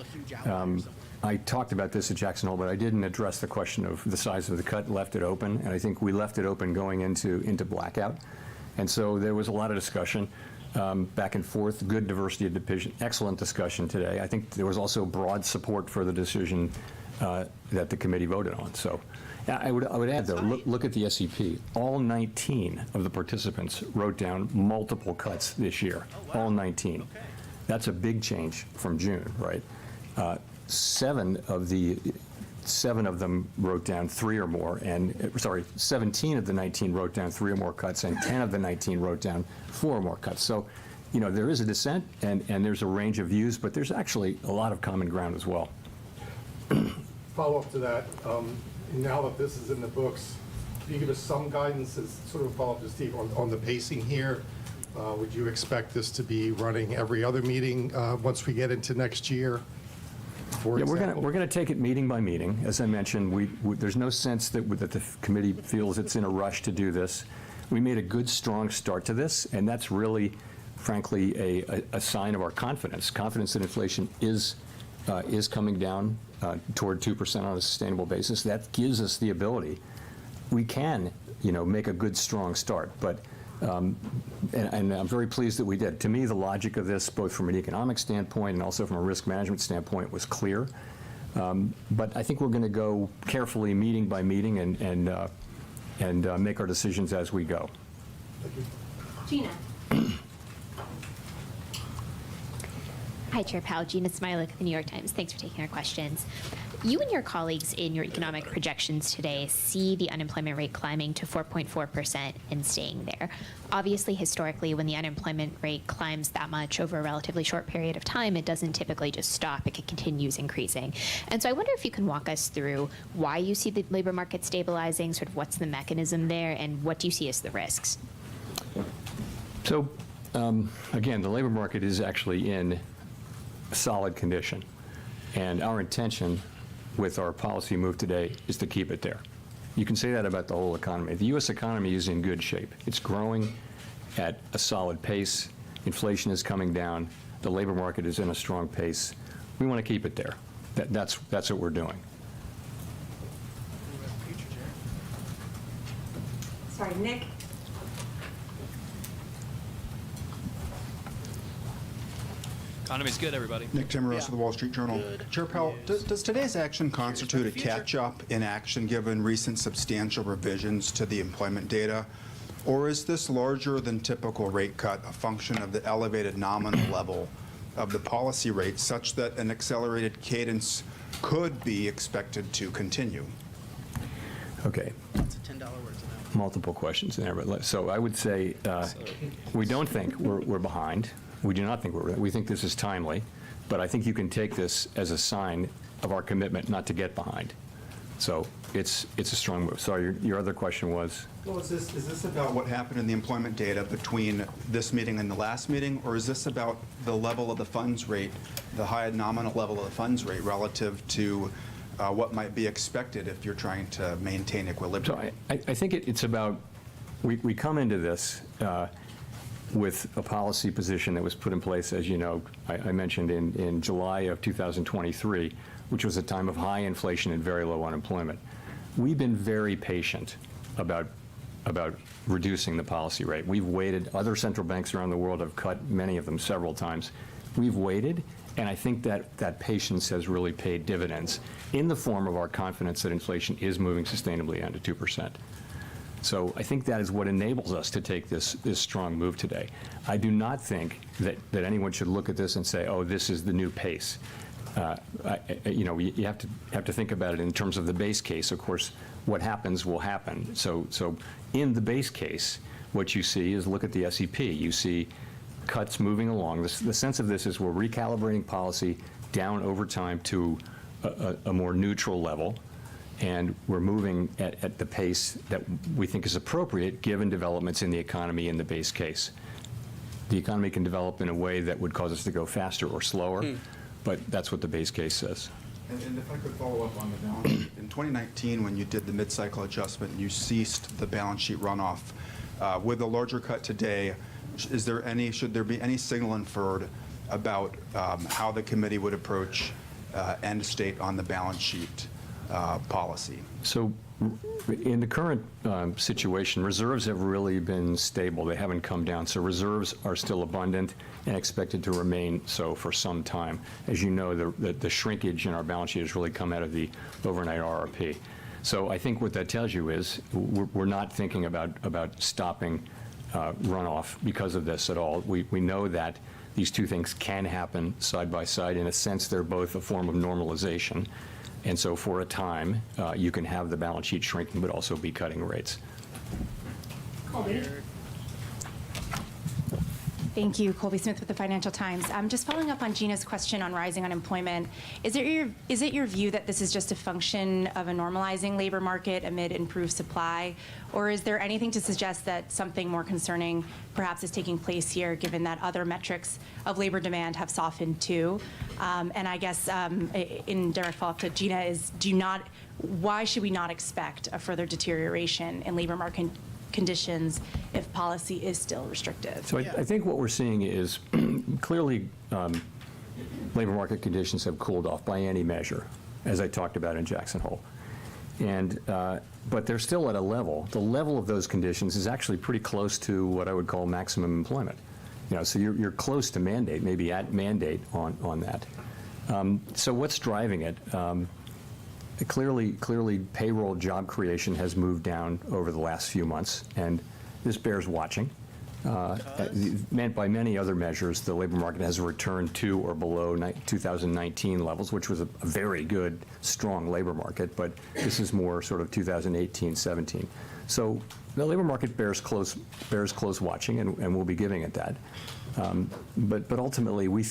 I talked about this at Jackson Hole, but I didn't address the question of the size of the cut, left it open, and I think we left it open going into blackout. And so there was a lot of discussion back and forth, good diversity of division, excellent discussion today. I think there was also broad support for the decision that the committee voted on. So I would add, though, look at the SEP. All 19 of the participants wrote down multiple cuts this year, all 19. Okay. That's a big change from June, right? 7 of them wrote down 3 or more, and 17 of the 19 wrote down 3 or more cuts, and 10 of the 19 wrote down 4 or more cuts. So, there is a dissent, and there's a range of views, but there's actually a lot of common ground as well. Follow-up to that, now that this is in the books, can you give us some guidance as sort of follow-up to Steve on the pacing here? Would you expect this to be running every other meeting once we get into next year? Yeah, we're going to take it meeting by meeting. As I mentioned, there's no sense that the committee feels it's in a rush to do this. We made a good, strong start to this, and that's really, frankly, a sign of our confidence. Confidence that inflation is coming down toward 2% on a sustainable basis. That gives us the ability. We can, make a good, strong start, but. And I'm very pleased that we did. To me, the logic of this, both from an economic standpoint and also from a risk management standpoint, was clear. But I think we're going to go carefully, meeting by meeting, and make our decisions as we go. Gina. Hi, Chair Powell. Gina Smilek of the New York Times. Thanks for taking our questions. You and your colleagues in your economic projections today see the unemployment rate climbing to 4.4% and staying there. Obviously, historically, when the unemployment rate climbs that much over a relatively short period of time, it doesn't typically just stop. It continues increasing. And so I wonder if you can walk us through why you see the labor market stabilizing, sort of what's the mechanism there, and what do you see as the risks? So, again, the labor market is actually in solid condition. And our intention with our policy move today is to keep it there. You can say that about the whole economy. The U.S. economy is in good shape. It's growing at a solid pace. Inflation is coming down. The labor market is in a strong pace. We want to keep it there. That's what we're doing. Sorry, Nick. Economy's good, everybody. Nick Timmeros of the Wall Street Journal. Good. Chair Powell, does today's action constitute a catch-up in action given recent substantial revisions to the employment data? Or is this larger than typical rate cut a function of the elevated nominal level of the policy rate such that an accelerated cadence could be expected to continue? Okay. That's a $10 word to know. Multiple questions in there. But so I would say we don't think we're behind. We do not think we think this is timely, but I think you can take this as a sign of our commitment not to get behind. So it's a strong move. Sorry, your other question was? Well, is this about what happened in the employment data between this meeting and the last meeting, or is this about the level of the funds rate, the high nominal level of the funds rate relative to what might be expected if you're trying to maintain equilibrium? So I think it's about, we come into this with a policy position that was put in place, as you know, I mentioned in July of 2023, which was a time of high inflation and very low unemployment. We've been very patient about reducing the policy rate. We've waited. Other central banks around the world have cut, many of them several times. We've waited, and I think that patience has really paid dividends in the form of our confidence that inflation is moving sustainably down to 2%. So I think that is what enables us to take this strong move today. I do not think that anyone should look at this and say, oh, this is the new pace. You have to think about it in terms of the base case. Of course, what happens will happen. So in the base case, what you see is, look at the SEP. You see cuts moving along. The sense of this is we're recalibrating policy down over time to a more neutral level. And we're moving at the pace that we think is appropriate given developments in the economy in the base case. The economy can develop in a way that would cause us to go faster or slower, but that's what the base case says. And if I could follow up on the balance sheet. In 2019, when you did the mid-cycle adjustment, you ceased the balance sheet runoff. With a larger cut today, should there be any signal inferred about how the committee would approach end state on the balance sheet policy. So in the current situation, reserves have really been stable. They haven't come down. So reserves are still abundant and expected to remain so for some time. As you know, the shrinkage in our balance sheet has really come out of the overnight RRP. So I think what that tells you is we're not thinking about stopping runoff because of this at all. We know that these two things can happen side by side. In a sense, they're both a form of normalization. And so for a time, you can have the balance sheet shrinking, but also be cutting rates. Thank you. Colby Smith with the Financial Times. Just following up on Gina's question on rising unemployment, is it your view that this is just a function of a normalizing labor market amid improved supply, or is there anything to suggest that something more concerning perhaps is taking place here, given that other metrics of labor demand have softened too? And I guess in direct follow-up to Gina is, why should we not expect a further deterioration in labor market conditions if policy is still restrictive? So I think what we're seeing is clearly labor market conditions have cooled off by any measure, as I talked about in Jackson Hole. And, but they're still at a level. The level of those conditions is actually pretty close to what I would call maximum employment. So you're close to mandate, maybe at mandate on that. So what's driving it? Clearly, payroll job creation has moved down over the last few months, and this bears watching. By many other measures, the labor market has returned to or below 2019 levels, which was a very good, strong labor market, but this is more sort of 2018, 17. So the labor market bears close watching, and we'll be giving it that. But ultimately, we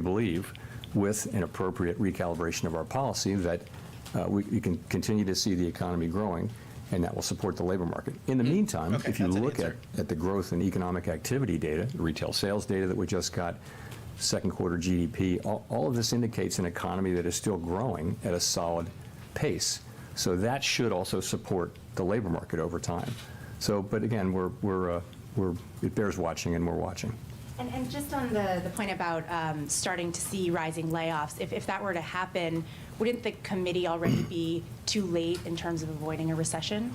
believe, with an appropriate recalibration of our policy, that we can continue to see the economy growing, and that will support the labor market. In the meantime, if you look at the growth in economic activity data, the retail sales data that we just got, second quarter GDP, all of this indicates an economy that is still growing at a solid pace. So that should also support the labor market over time. So, but again, it bears watching, and we're watching. And just on the point about starting to see rising layoffs, if that were to happen, wouldn't the committee already be too late in terms of avoiding a recession?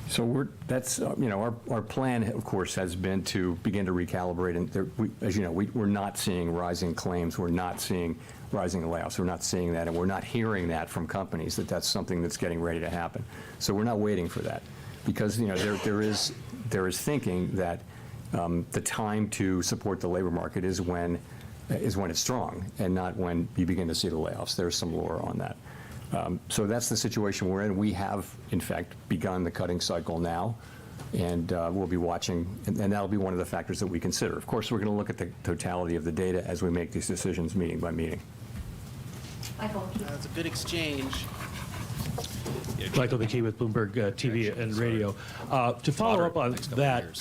So that's our plan, of course, has been to begin to recalibrate. And as you know, we're not seeing rising claims. We're not seeing rising layoffs. We're not seeing that, and we're not hearing that from companies that that's something that's getting ready to happen. So we're not waiting for that, because there is thinking that the time to support the labor market is when it's strong, and not when you begin to see the layoffs. There's some lore on that. So that's the situation we're in. We have, in fact, begun the cutting cycle now, and we'll be watching, and that'll be one of the factors that we consider. Of course, we're going to look at the totality of the data as we make these decisions meeting by meeting. Michael. That's a good exchange. Michael McKee with Bloomberg TV and Radio. To follow up on that,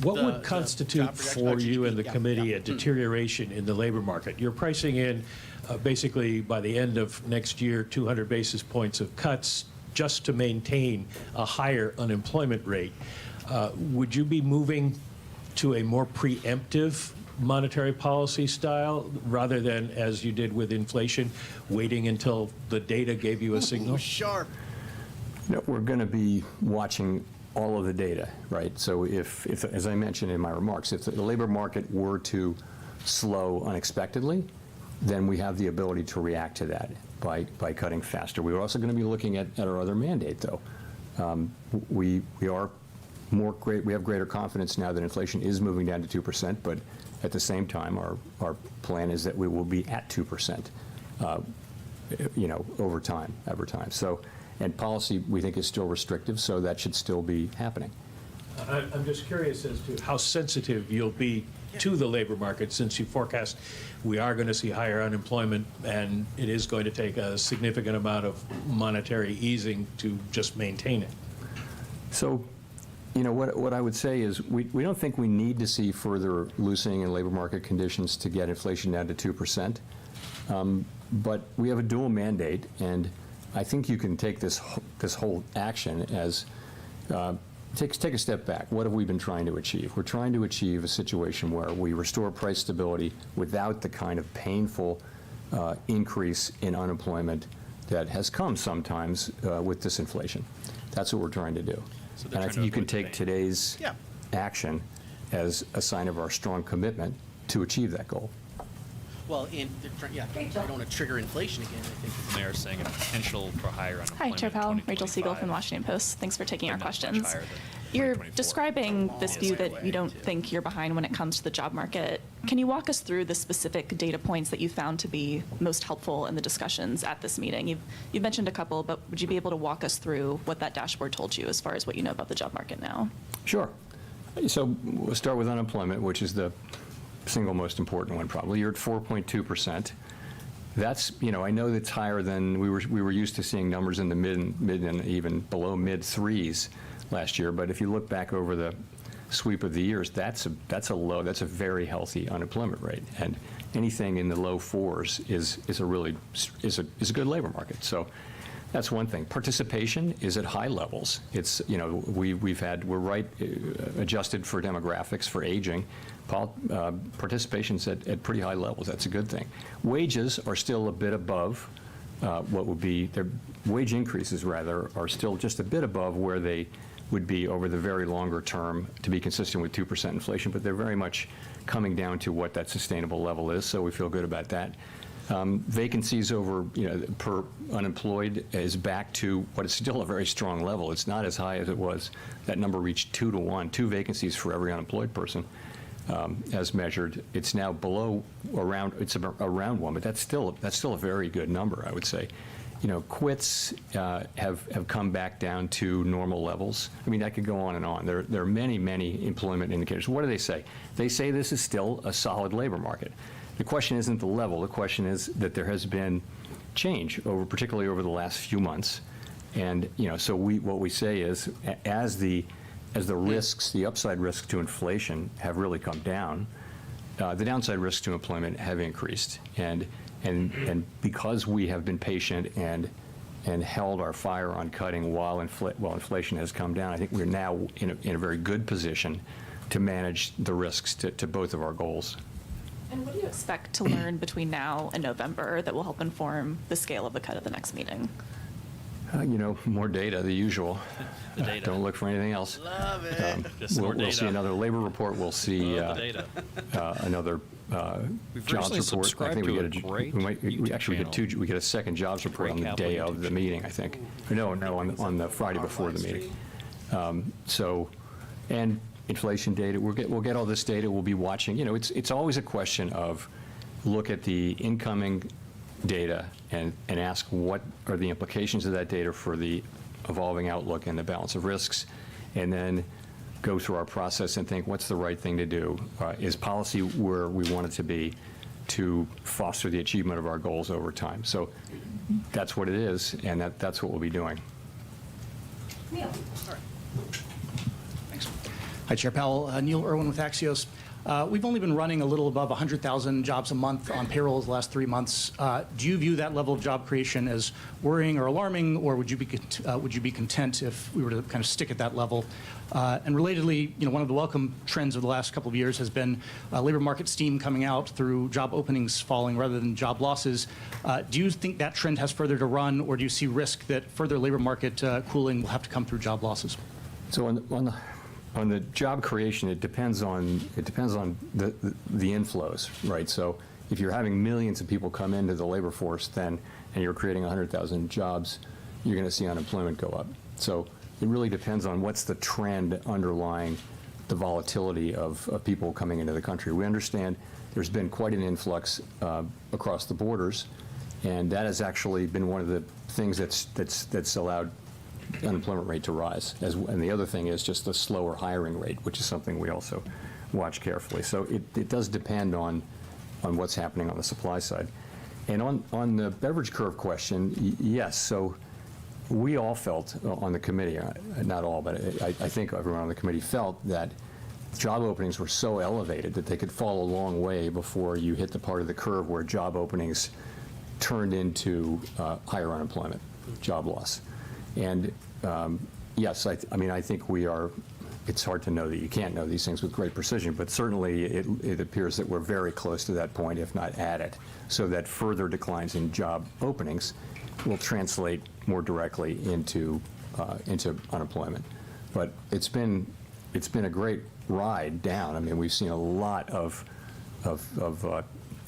what would constitute for you and the committee a deterioration in the labor market? You're pricing in basically by the end of next year 200 basis points of cuts just to maintain a higher unemployment rate. Would you be moving to a more preemptive monetary policy style rather than, as you did with inflation, waiting until the data gave you a signal? Sharp. We're going to be watching all of the data, right? So if, as I mentioned in my remarks, if the labor market were to slow unexpectedly, then we have the ability to react to that by cutting faster. We're also going to be looking at our other mandate, though. We have greater confidence now that inflation is moving down to 2%, but at the same time, our plan is that we will be at 2%, over time. So, and policy, we think, is still restrictive, so that should still be happening. I'm just curious as to how sensitive you'll be to the labor market, since you forecast we are going to see higher unemployment, and it is going to take a significant amount of monetary easing to just maintain it. So, what I would say is we don't think we need to see further loosening in labor market conditions to get inflation down to 2%. But we have a dual mandate, and I think you can take this whole action as take a step back. What have we been trying to achieve? We're trying to achieve a situation where we restore price stability without the kind of painful increase in unemployment that has come sometimes with disinflation. That's what we're trying to do. So And I think you can take today's action as a sign of our strong commitment to achieve that goal. Well, and I don't want to trigger inflation again. I think The mayor's saying a potential for higher Hi, unemployment. Chair in Powell. Rachel Siegel 2025, from the Washington Post. Thanks for taking our but not much questions. higher than You're 2024. describing this view that you don't think you're behind when it comes to the job market. Can you walk us through the specific data points that you found to be most helpful in the discussions at this meeting? You've mentioned a couple, but would you be able to walk us through what that dashboard told you as far as what you know about the job market now? Sure. So we'll start with unemployment, which is the single most important one probably. You're at 4.2%. That's, I know that's higher than we were used to seeing numbers in the mid and even below mid threes last year. But if you look back over the sweep of the years, that's a very healthy unemployment rate. And anything in the low fours is a good labor market. So that's one thing. Participation is at high levels. It's, we're right adjusted for demographics, for aging. Participation's at pretty high levels. That's a good thing. Wages are still a bit above what would be, their wage increases rather, are still just a bit above where they would be over the very longer term to be consistent with 2% inflation, but they're very much coming down to what that sustainable level is, so we feel good about that. Vacancies over, per unemployed is back to what is still a very strong level. It's not as high as it was. That number reached 2 to 1, 2 vacancies for every unemployed person as measured. It's now below around 1, but that's still a very good number, I would say. Quits have come back down to normal levels. I mean, that could go on and on. There are many, many employment indicators. What do they say? They say this is still a solid labor market. The question isn't the level. The question is that there has been change, particularly over the last few months. And so what we say is, as the risks, the upside risks to inflation have really come down, the downside risks to employment have increased. And because we have been patient and held our fire on cutting while inflation has come down, I think we're now in a very good position to manage the risks to both of our goals. And what do you expect to learn between now and November that will help inform the scale of the cut at the next meeting? More data, the usual. The data. Don't look for anything else. Love it. Just more We'll see data. another labor report. We'll see Love the data. another We've jobs recently report. I subscribed think to a great we actually YouTube get we get a second jobs report on the Great day Kaplan of the YouTube meeting, I think. No, on the Friday before the meeting. And inflation data. We'll get all this data. We'll be watching. It's always a question of look at the incoming data and ask what are the implications of that data for the evolving outlook and the balance of risks, and then go through our process and think what's the right thing to do. Is policy where we want it to be to foster the achievement of our goals over time? So that's what it is, and that's what we'll be doing. Neil. Thanks. Hi, Chair Powell. Neil Irwin with Axios. We've only been running a little above 100,000 jobs a month on payroll the last 3 months. Do you view that level of job creation as worrying or alarming, or would you be content if we were to kind of stick at that level? And relatedly, one of the welcome trends of the last couple of years has been labor market steam coming out through job openings falling rather than job losses. Do you think that trend has further to run, or do you see risk that further labor market cooling will have to come through job losses? So on the job creation, it depends on the inflows, right? So if you're having millions of people come into the labor force, and you're creating 100,000 jobs, you're going to see unemployment go up. So it really depends on what's the trend underlying the volatility of people coming into the country. We understand there's been quite an influx across the borders, and that has actually been one of the things that's allowed unemployment rate to rise. And the other thing is just the slower hiring rate, which is something we also watch carefully. So it does depend on what's happening on the supply side. And on the beverage curve question, yes. So we all felt on the committee, not all, but I think everyone on the committee felt that job openings were so elevated that they could fall a long way before you hit the part of the curve where job openings turned into higher unemployment, job loss. And yes, I mean, I think we are it's hard to know that you can't know these things with great precision, but certainly it appears that we're very close to that point, if not at it, so that further declines in job openings will translate more directly into unemployment. But it's been a great ride down. I mean, we've seen a lot of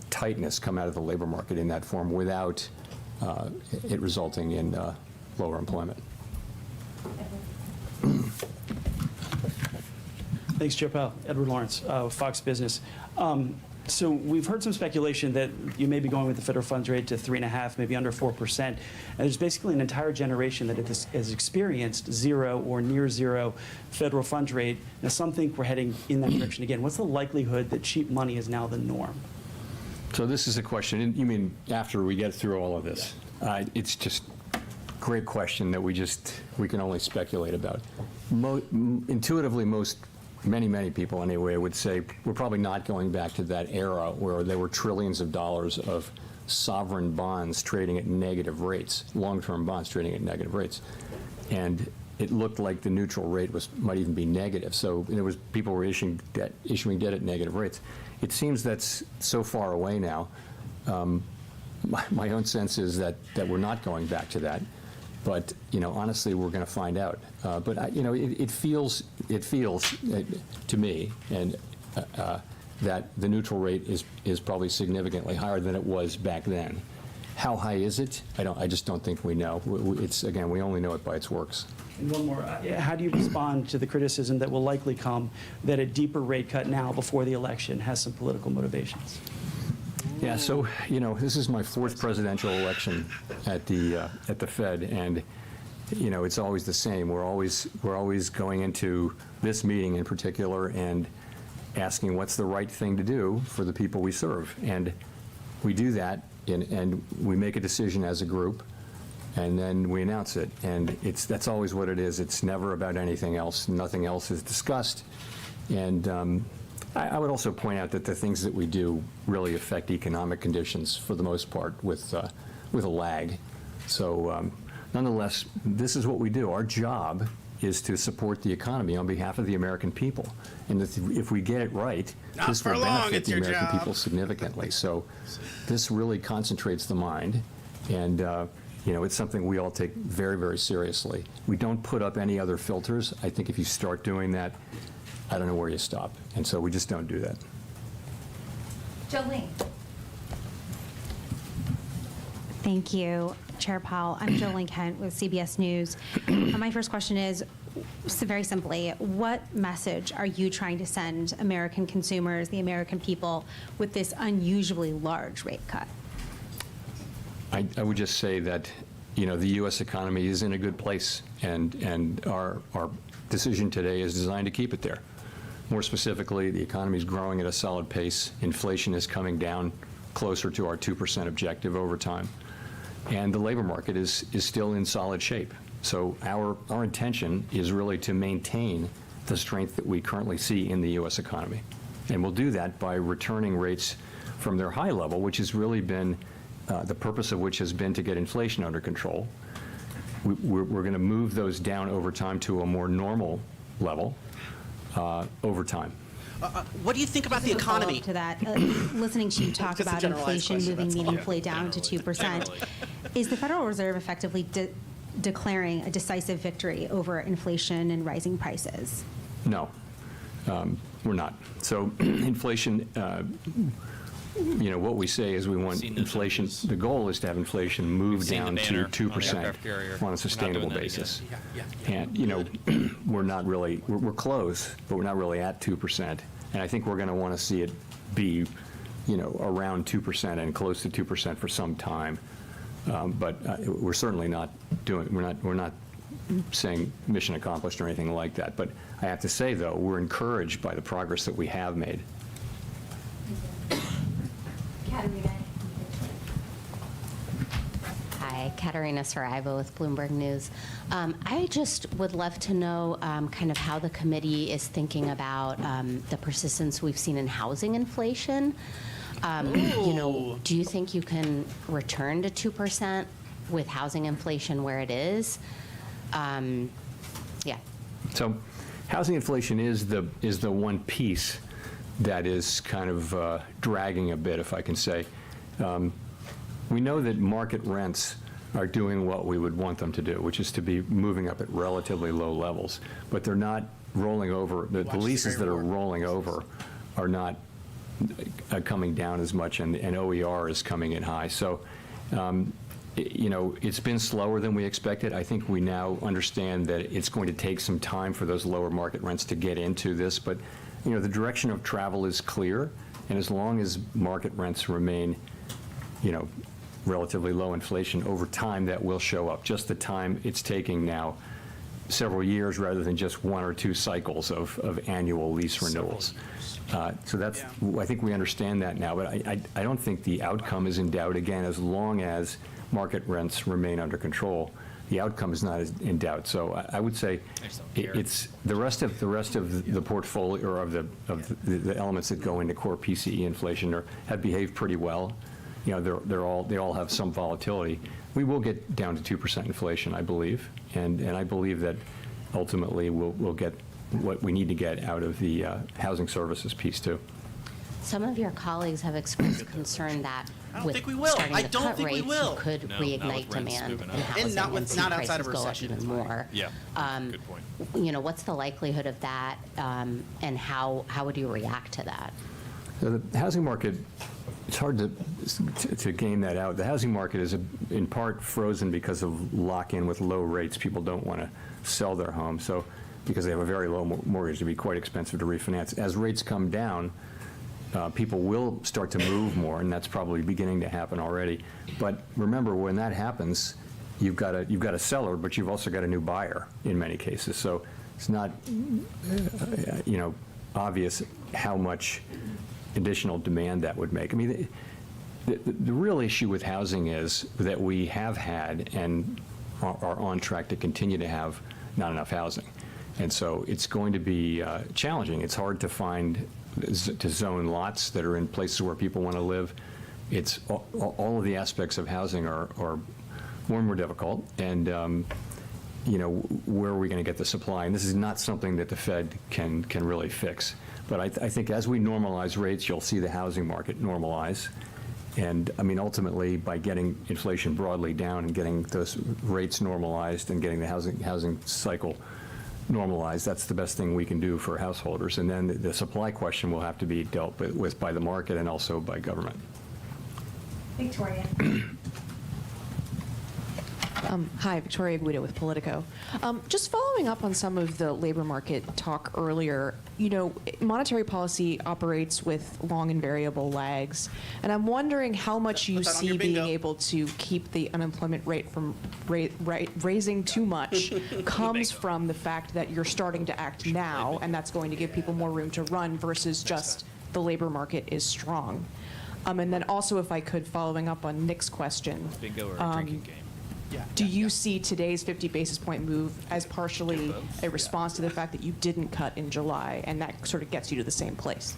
tightness come out of the labor market in that form without it resulting in lower employment. Thanks, Chair Powell. Edward Lawrence, Fox Business. So we've heard some speculation that you may be going with the federal funds rate to 3.5%, maybe under 4%. And there's basically an entire generation that has experienced zero or near zero federal funds rate. Now, some think we're heading in that direction again. What's the likelihood that cheap money is now the norm? So this is a question, you mean after we get through all of this? It's just a great question that we can only speculate about. Intuitively, many people anyway would say we're probably not going back to that era where there were trillions of dollars of sovereign bonds trading at negative rates, long-term bonds trading at negative rates. And it looked like the neutral rate might even be negative. So people were issuing debt at negative rates. It seems that's so far away now. My own sense is that we're not going back to that. But honestly, we're going to find out. But it feels to me and that the neutral rate is probably significantly higher than it was back then. How high is it? I just don't think we know. We only know it by its works. And one more. How do you respond to the criticism that will likely come that a deeper rate cut now before the election has some political motivations? Yeah, so this is my fourth presidential election at the Fed, and it's always the same. We're always going into this meeting in particular and asking what's the right thing to do for the people we serve, and we do that, and we make a decision as a group, and then we announce it, and that's always what it is. It's never about anything else. Nothing else is discussed, and I would also point out that the things that we do really affect economic conditions for the most part with a lag. So nonetheless, this is what we do. Our job is to support the economy on behalf of the American people. And if we get it right, this will benefit the American people significantly. So this really concentrates the mind, and it's something we all take very, very seriously. We don't put up any other filters. I think if you start doing that, I don't know where you stop. And so we just don't do that. Jolene. Thank you, Chair Powell. I'm Jolene Kent with CBS News. My first question is, very simply, what message are you trying to send American consumers, the American people, with this unusually large rate cut? I would just say that, the U.S. economy is in a good place, and our decision today is designed to keep it there. More specifically, the economy is growing at a solid pace. Inflation is coming down closer to our 2% objective over time. And the labor market is still in solid shape. So our intention is really to maintain the strength that we currently see in the U.S. economy. And we'll do that by returning rates from their high level, which has really been, the purpose of which has been to get inflation under control. We're going to move those down over time to a more normal level over time. What do you think about the economy? To that, listening to you talk about inflation moving meaningfully down to 2%, is the Federal Reserve effectively declaring a decisive victory over inflation and rising prices? No, we're not. So inflation, what we say is we want inflation, the goal is to have inflation move down to 2% on a sustainable basis. And, we're not really, we're close, but we're not really at 2%. And I think we're going to want to see it be, around 2% and close to 2% for some time. But we're certainly not doing, we're not saying mission accomplished or anything like that. But I have to say, though, we're encouraged by the progress that we have made. Hi, Katerina Saraiva with Bloomberg News. I just would love to know kind of how the committee is thinking about the persistence we've seen in housing inflation. Do you think you can return to 2% with housing inflation where it is? Yeah. So housing inflation is the one piece that is kind of dragging a bit, if I can say. We know that market rents are doing what we would want them to do, which is to be moving up at relatively low levels, but they're not rolling over. The leases that are rolling over are not coming down as much, and OER is coming in high. So, you know, it's been slower than we expected. I think we now understand that it's going to take some time for those lower market rents to get into this, but, you know, the direction of travel is clear, and as long as market rents remain, you know, relatively low inflation over time, that will show up. Just the time it's taking now, several years rather than just one or two cycles of annual lease renewals. So that's, I think we understand that now, but I don't think the outcome is in doubt. Again, as long as market rents remain under control, the outcome is not in doubt. So I would say it's the rest of the portfolio, or of the elements that go into core PCE inflation have behaved pretty well. You know, they all have some volatility. We will get down to 2% inflation, I believe, and I believe that ultimately we'll get what we need to get out of the housing services piece too. Some of your colleagues have expressed concern that I don't think we will. starting I to don't cut think we rates, will. you could No, reignite not with rents demand moving in up. housing And not see outside of a prices go up recession. even more. Yeah, good point. You know, what's the likelihood of that, and how would you react to that? So the housing market, it's hard to game that out. The housing market is in part frozen because of lock-in with low rates. People don't want to sell their home, so because they have a very low mortgage, it'd be quite expensive to refinance. As rates come down, people will start to move more, and that's probably beginning to happen already. But remember, when that happens, you've got a seller, but you've also got a new buyer in many cases. So it's not, you know, obvious how much additional demand that would make. I mean, the real issue with housing is that we have had and are on track to continue to have not enough housing. And so it's going to be challenging. It's hard to find, to zone lots that are in places where people want to live. It's all of the aspects of housing are more and more difficult. And, you know, where are we going to get the supply? And this is not something that the Fed can really fix. But I think as we normalize rates, you'll see the housing market normalize. And, I mean, ultimately, by getting inflation broadly down and getting those rates normalized and getting the housing cycle normalized, that's the best thing we can do for householders. And then the supply question will have to be dealt with by the market and also by government. Victoria. Hi, Victoria Guido with Politico. Just following up on some of the labor market talk earlier, you know, monetary policy operates with long and variable lags, and I'm wondering how much you see being able to keep the unemployment rate from raising too much comes from the fact that you're starting to act now, and that's going to give people more room to run versus just the labor market is strong. And then also, if I could, following up on Nick's question. Bingo or a drinking game. Do you see today's 50 basis point move as partially a response to the fact that you didn't cut in July, and that sort of gets you to the same place?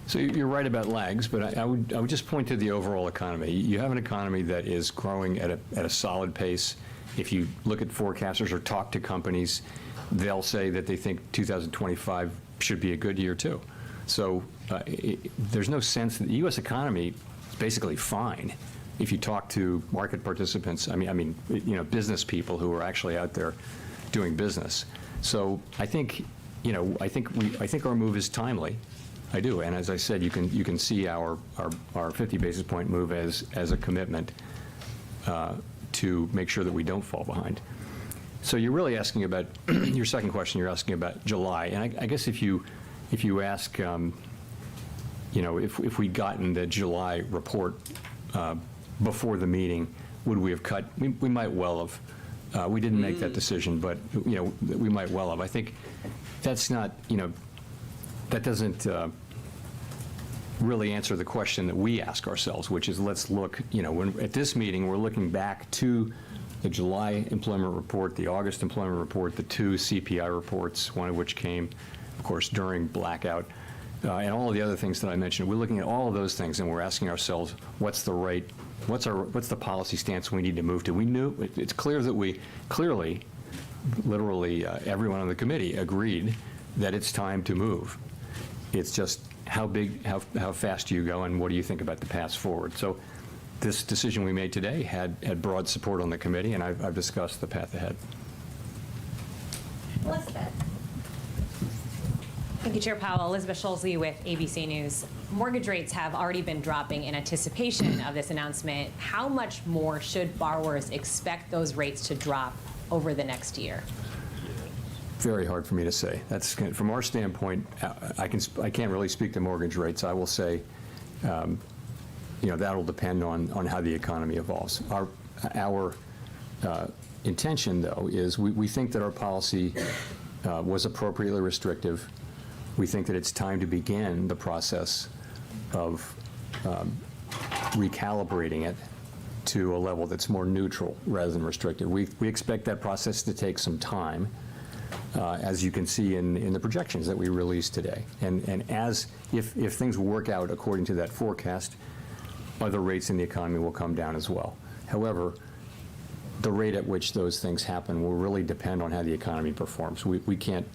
So you're right about lags, but I would just point to the overall economy. You have an economy that is growing at a solid pace. If you look at forecasters or talk to companies, they'll say that they think 2025 should be a good year too. So there's no sense that the U.S. economy is basically fine. If you talk to market participants, I mean, you know, business people who are actually out there doing business. So I think, you know, I think our move is timely. I do, and as I said, you can see our 50 basis point move as a commitment to make sure that we don't fall behind. So you're really asking about your second question. You're asking about July, and I guess if you ask, you know, if we'd gotten the July report before the meeting, would we have cut? We might well have. We didn't make that decision, but, you know, we might well have. I think that's not, you know, that doesn't really answer the question that we ask ourselves, which is, let's look, you know, at this meeting, we're looking back to the July employment report, the August employment report, the two CPI reports, one of which came, of course, during blackout, and all of the other things that I mentioned. We're looking at all of those things, and we're asking ourselves, what's the policy stance we need to move to? It's clear that we literally, everyone on the committee agreed that it's time to move. It's just how fast do you go, and what do you think about the path forward? So this decision we made today had broad support on the committee, and I've discussed the path ahead. Elizabeth. Thank you, Chair Powell. Elizabeth Schulze with ABC News. Mortgage rates have already been dropping in anticipation of this announcement. How much more should borrowers expect those rates to drop over the next year? Very hard for me to say. That's from our standpoint. I can't really speak to mortgage rates. I will say, that'll depend on how the economy evolves. Our intention, though, is we think that our policy was appropriately restrictive. We think that it's time to begin the process of recalibrating it to a level that's more neutral rather than restrictive. We expect that process to take some time, as you can see in the projections that we released today. And if things work out according to that forecast, other rates in the economy will come down as well. However, the rate at which those things happen will really depend on how the economy performs. We can't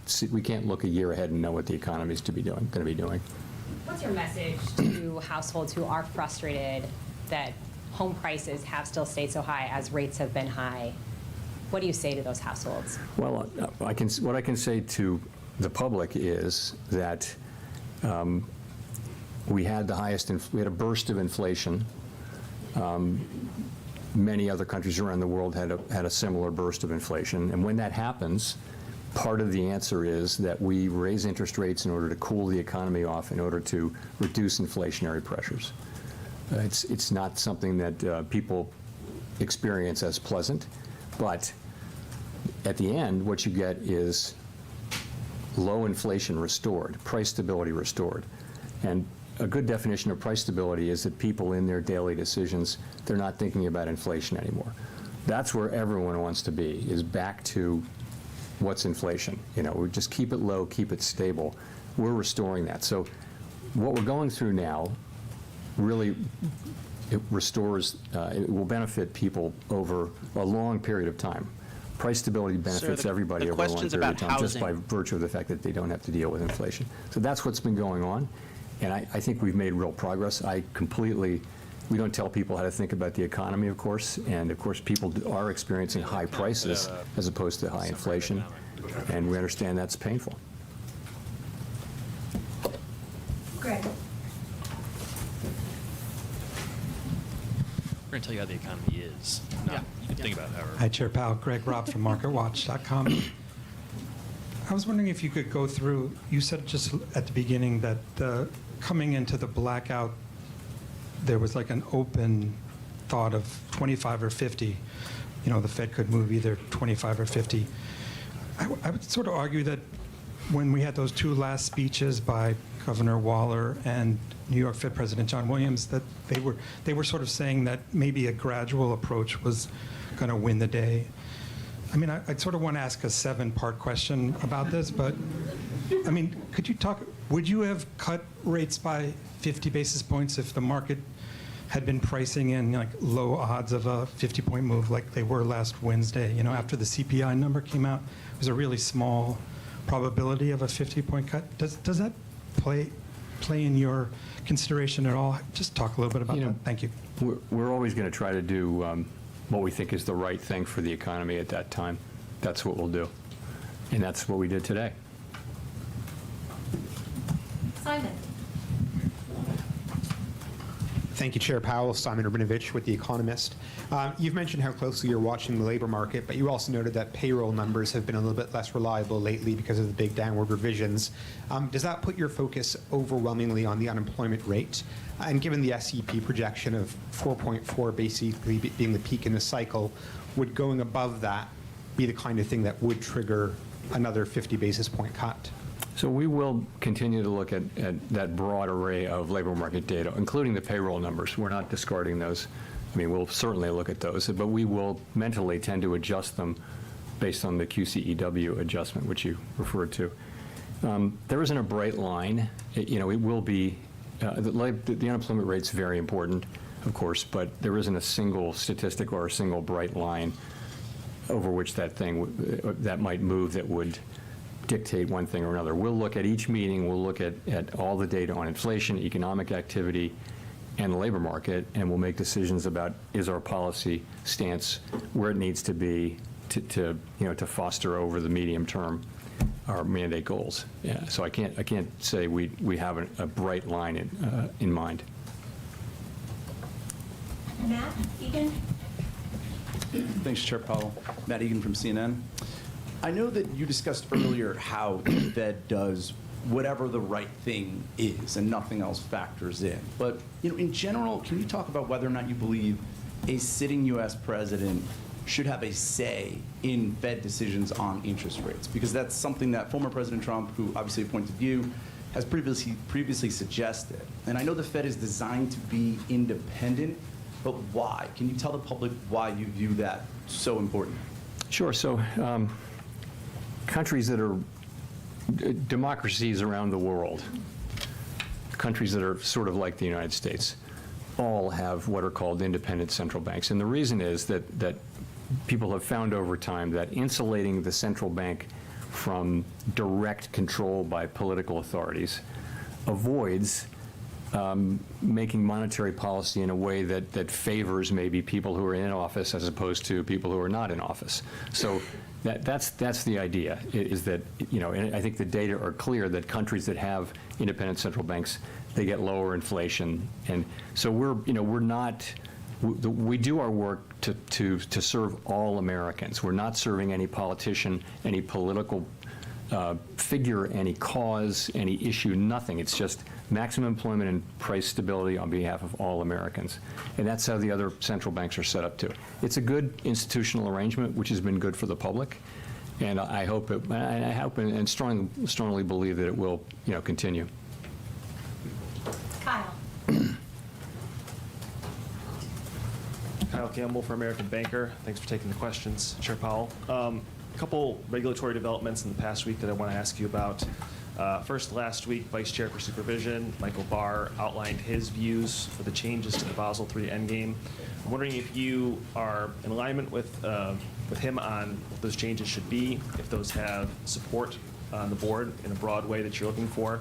look a year ahead and know what the economy is going to be doing. What's your message to households who are frustrated that home prices have still stayed so high as rates have been high? What do you say to those households? Well, what I can say to the public is that we had a burst of inflation. Many other countries around the world had a similar burst of inflation. And when that happens, part of the answer is that we raise interest rates in order to cool the economy off, in order to reduce inflationary pressures. It's not something that people experience as pleasant, but at the end, what you get is low inflation restored, price stability restored. And a good definition of price stability is that people in their daily decisions, they're not thinking about inflation anymore. That's where everyone wants to be, is back to what's inflation. We just keep it low, keep it stable. We're restoring that. So what we're going through now really, it restores, it will benefit people over a long period of time. Price stability benefits everybody over a long period of time, just by virtue of the fact that they don't have to deal with inflation. So that's what's been going on. And I think we've made real progress. We don't tell people how to think about the economy, of course. And of course, people are experiencing high prices as opposed to high inflation. And we understand that's painful. Greg. We're going to tell you how the economy is. You can think about it however. Hi, Chair Powell. Greg Robb from MarketWatch.com. I was wondering if you could go through, you said just at the beginning that coming into the blackout, there was like an open thought of 25 or 50. The Fed could move either 25 or 50. I would sort of argue that when we had those two last speeches by Governor Waller and New York Fed President John Williams, that they were sort of saying that maybe a gradual approach was going to win the day. I mean, I sort of want to ask a 7-part question about this, but I mean, could you talk, would you have cut rates by 50 basis points if the market had been pricing in like low odds of a 50-point move like they were last Wednesday? After the CPI number came out, it was a really small probability of a 50-point cut. Does that play in your consideration at all? Just talk a little bit about that. Thank you. We're always going to try to do what we think is the right thing for the economy at that time. That's what we'll do. And that's what we did today. Simon. Thank you, Chair Powell. Simon Rabinovich with The Economist. You've mentioned how closely you're watching the labor market, but you also noted that payroll numbers have been a little bit less reliable lately because of the big downward revisions. Does that put your focus overwhelmingly on the unemployment rate? And given the SEP projection of 4.4 basically being the peak in the cycle, would going above that be the kind of thing that would trigger another 50 basis point cut? So we will continue to look at that broad array of labor market data, including the payroll numbers. We're not discarding those. I mean, we'll certainly look at those, but we will mentally tend to adjust them based on the QCEW adjustment, which you referred to. There isn't a bright line. It will be, the unemployment rate's very important, of course, but there isn't a single statistic or a single bright line over which that might move that would dictate one thing or another. We'll look at each meeting, we'll look at all the data on inflation, economic activity, and the labor market, and we'll make decisions about is our policy stance where it needs to be to foster over the medium term our mandate goals. Yeah, so I can't say we have a bright line in mind. Matt Egan? Thanks, Chair Powell. Matt Egan from CNN. I know that you discussed earlier how the Fed does whatever the right thing is and nothing else factors in. But in general, can you talk about whether or not you believe a sitting U.S. president should have a say in Fed decisions on interest rates? Because that's something that former President Trump, who obviously appointed you, has previously suggested. And I know the Fed is designed to be independent, but why? Can you tell the public why you view that so important? Sure. So countries that are democracies around the world, countries that are sort of like the United States, all have what are called independent central banks. And the reason is that people have found over time that insulating the central bank from direct control by political authorities avoids making monetary policy in a way that favors maybe people who are in office as opposed to people who are not in office. So that's the idea, is that, and I think the data are clear that countries that have independent central banks, they get lower inflation. And so we do our work to serve all Americans. We're not serving any politician, any political figure, any cause, any issue, nothing. It's just maximum employment and price stability on behalf of all Americans. And that's how the other central banks are set up too. It's a good institutional arrangement, which has been good for the public. And I hope and strongly believe that it will, continue. Kyle. Kyle Campbell for American Banker. Thanks for taking the questions, Chair Powell. A couple regulatory developments in the past week that I want to ask you about. First, last week, Vice Chair for Supervision, Michael Barr, outlined his views for the changes to the Basel III Endgame. I'm wondering if you are in alignment with him on what those changes should be, if those have support on the board in a broad way that you're looking for,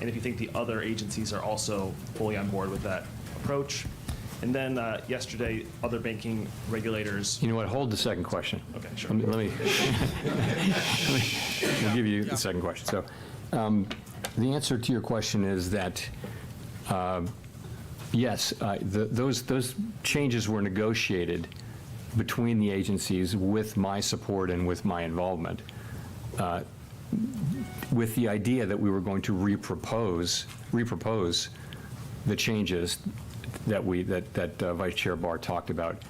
and if you think the other agencies are also fully on board with that approach. And then yesterday, other banking regulators. You know what? Hold the second question. Okay, sure. Let me I'll give you the second question. So, the answer to your question is that yes, those changes were negotiated between the agencies with my support and with my involvement, with the idea that we were going to repropose the changes that Vice Chair Barr talked about,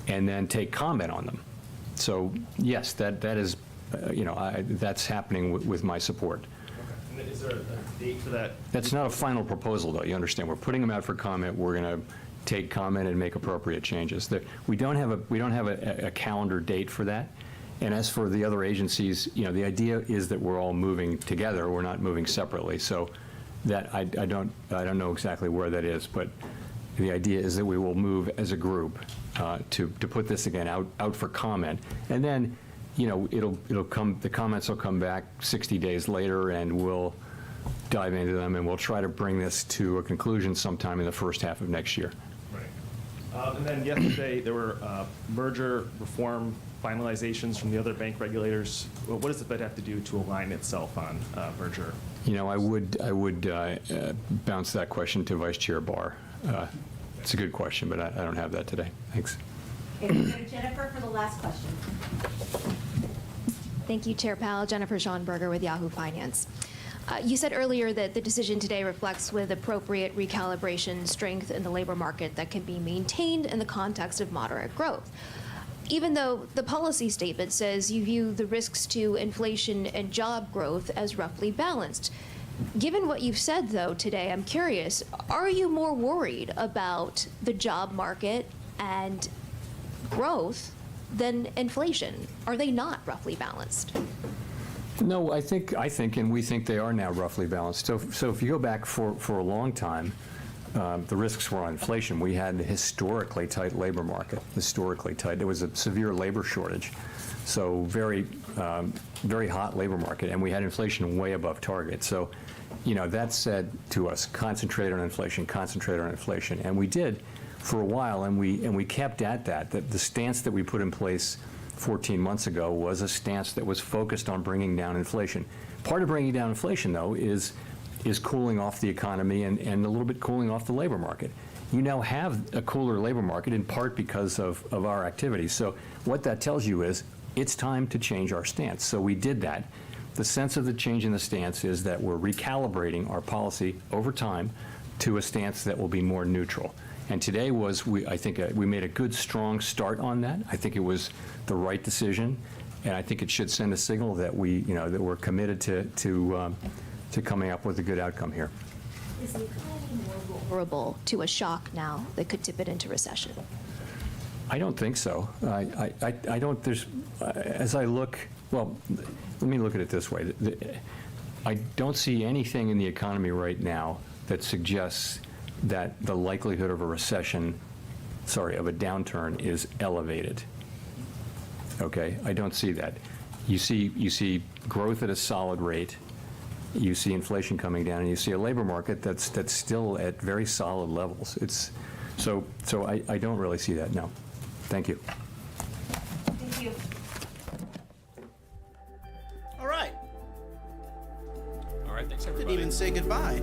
and then take comment on them. So yes, that is, that's happening with my support. Okay. And is there a date for that? That's not a final proposal, though. You understand? We're putting them out for comment. We're going to take comment and make appropriate changes. We don't have a calendar date for that. And as for the other agencies, the idea is that we're all moving together. We're not moving separately. So that I don't know exactly where that is, but the idea is that we will move as a group to put this again out for comment, and then it'll come. The comments will come back 60 days later, and we'll dive into them, and we'll try to bring this to a conclusion sometime in the first half of next year. Right. And then yesterday there were merger reform finalizations from the other bank regulators. What does the Fed have to do to align itself on merger? I would bounce that question to Vice Chair Barr. It's a good question, but I don't have that today. Thanks. Okay, we'll go to Jennifer for the last question. Thank you, Chair Powell. Jennifer Schonberger with Yahoo Finance. You said earlier that the decision today reflects with appropriate recalibration strength in the labor market that can be maintained in the context of moderate growth. Even though the policy statement says you view the risks to inflation and job growth as roughly balanced. Given what you've said, though, today, I'm curious, are you more worried about the job market and growth than inflation? Are they not roughly balanced? No, I think, and we think they are now roughly balanced. So if you go back for a long time, the risks were on inflation. We had a historically tight labor market, historically tight. There was a severe labor shortage. So very hot labor market, and we had inflation way above target. So, that said to us, concentrate on inflation, and we did for a while, and we kept at that. The stance that we put in place 14 months ago was a stance that was focused on bringing down inflation. Part of bringing down inflation, though, is cooling off the economy and a little bit cooling off the labor market. You now have a cooler labor market in part because of our activities. So what that tells you is it's time to change our stance. So we did that. The sense of the change in the stance is that we're recalibrating our policy over time to a stance that will be more neutral. And today I think we made a good, strong start on that. I think it was the right decision, and I think it should send a signal that that we're committed to coming up with a good outcome here. Is the economy more vulnerable to a shock now that could tip it into recession? I don't think so. I don't. As I look. Well, let me look at it this way. I don't see anything in the economy right now that suggests that the likelihood of a downturn is elevated. Okay, I don't see that. You see growth at a solid rate. You see inflation coming down, and you see a labor market that's still at very solid levels. So I don't really see that. No, thank you. Thank you. All right. All right, thanks everybody. Didn't even say goodbye.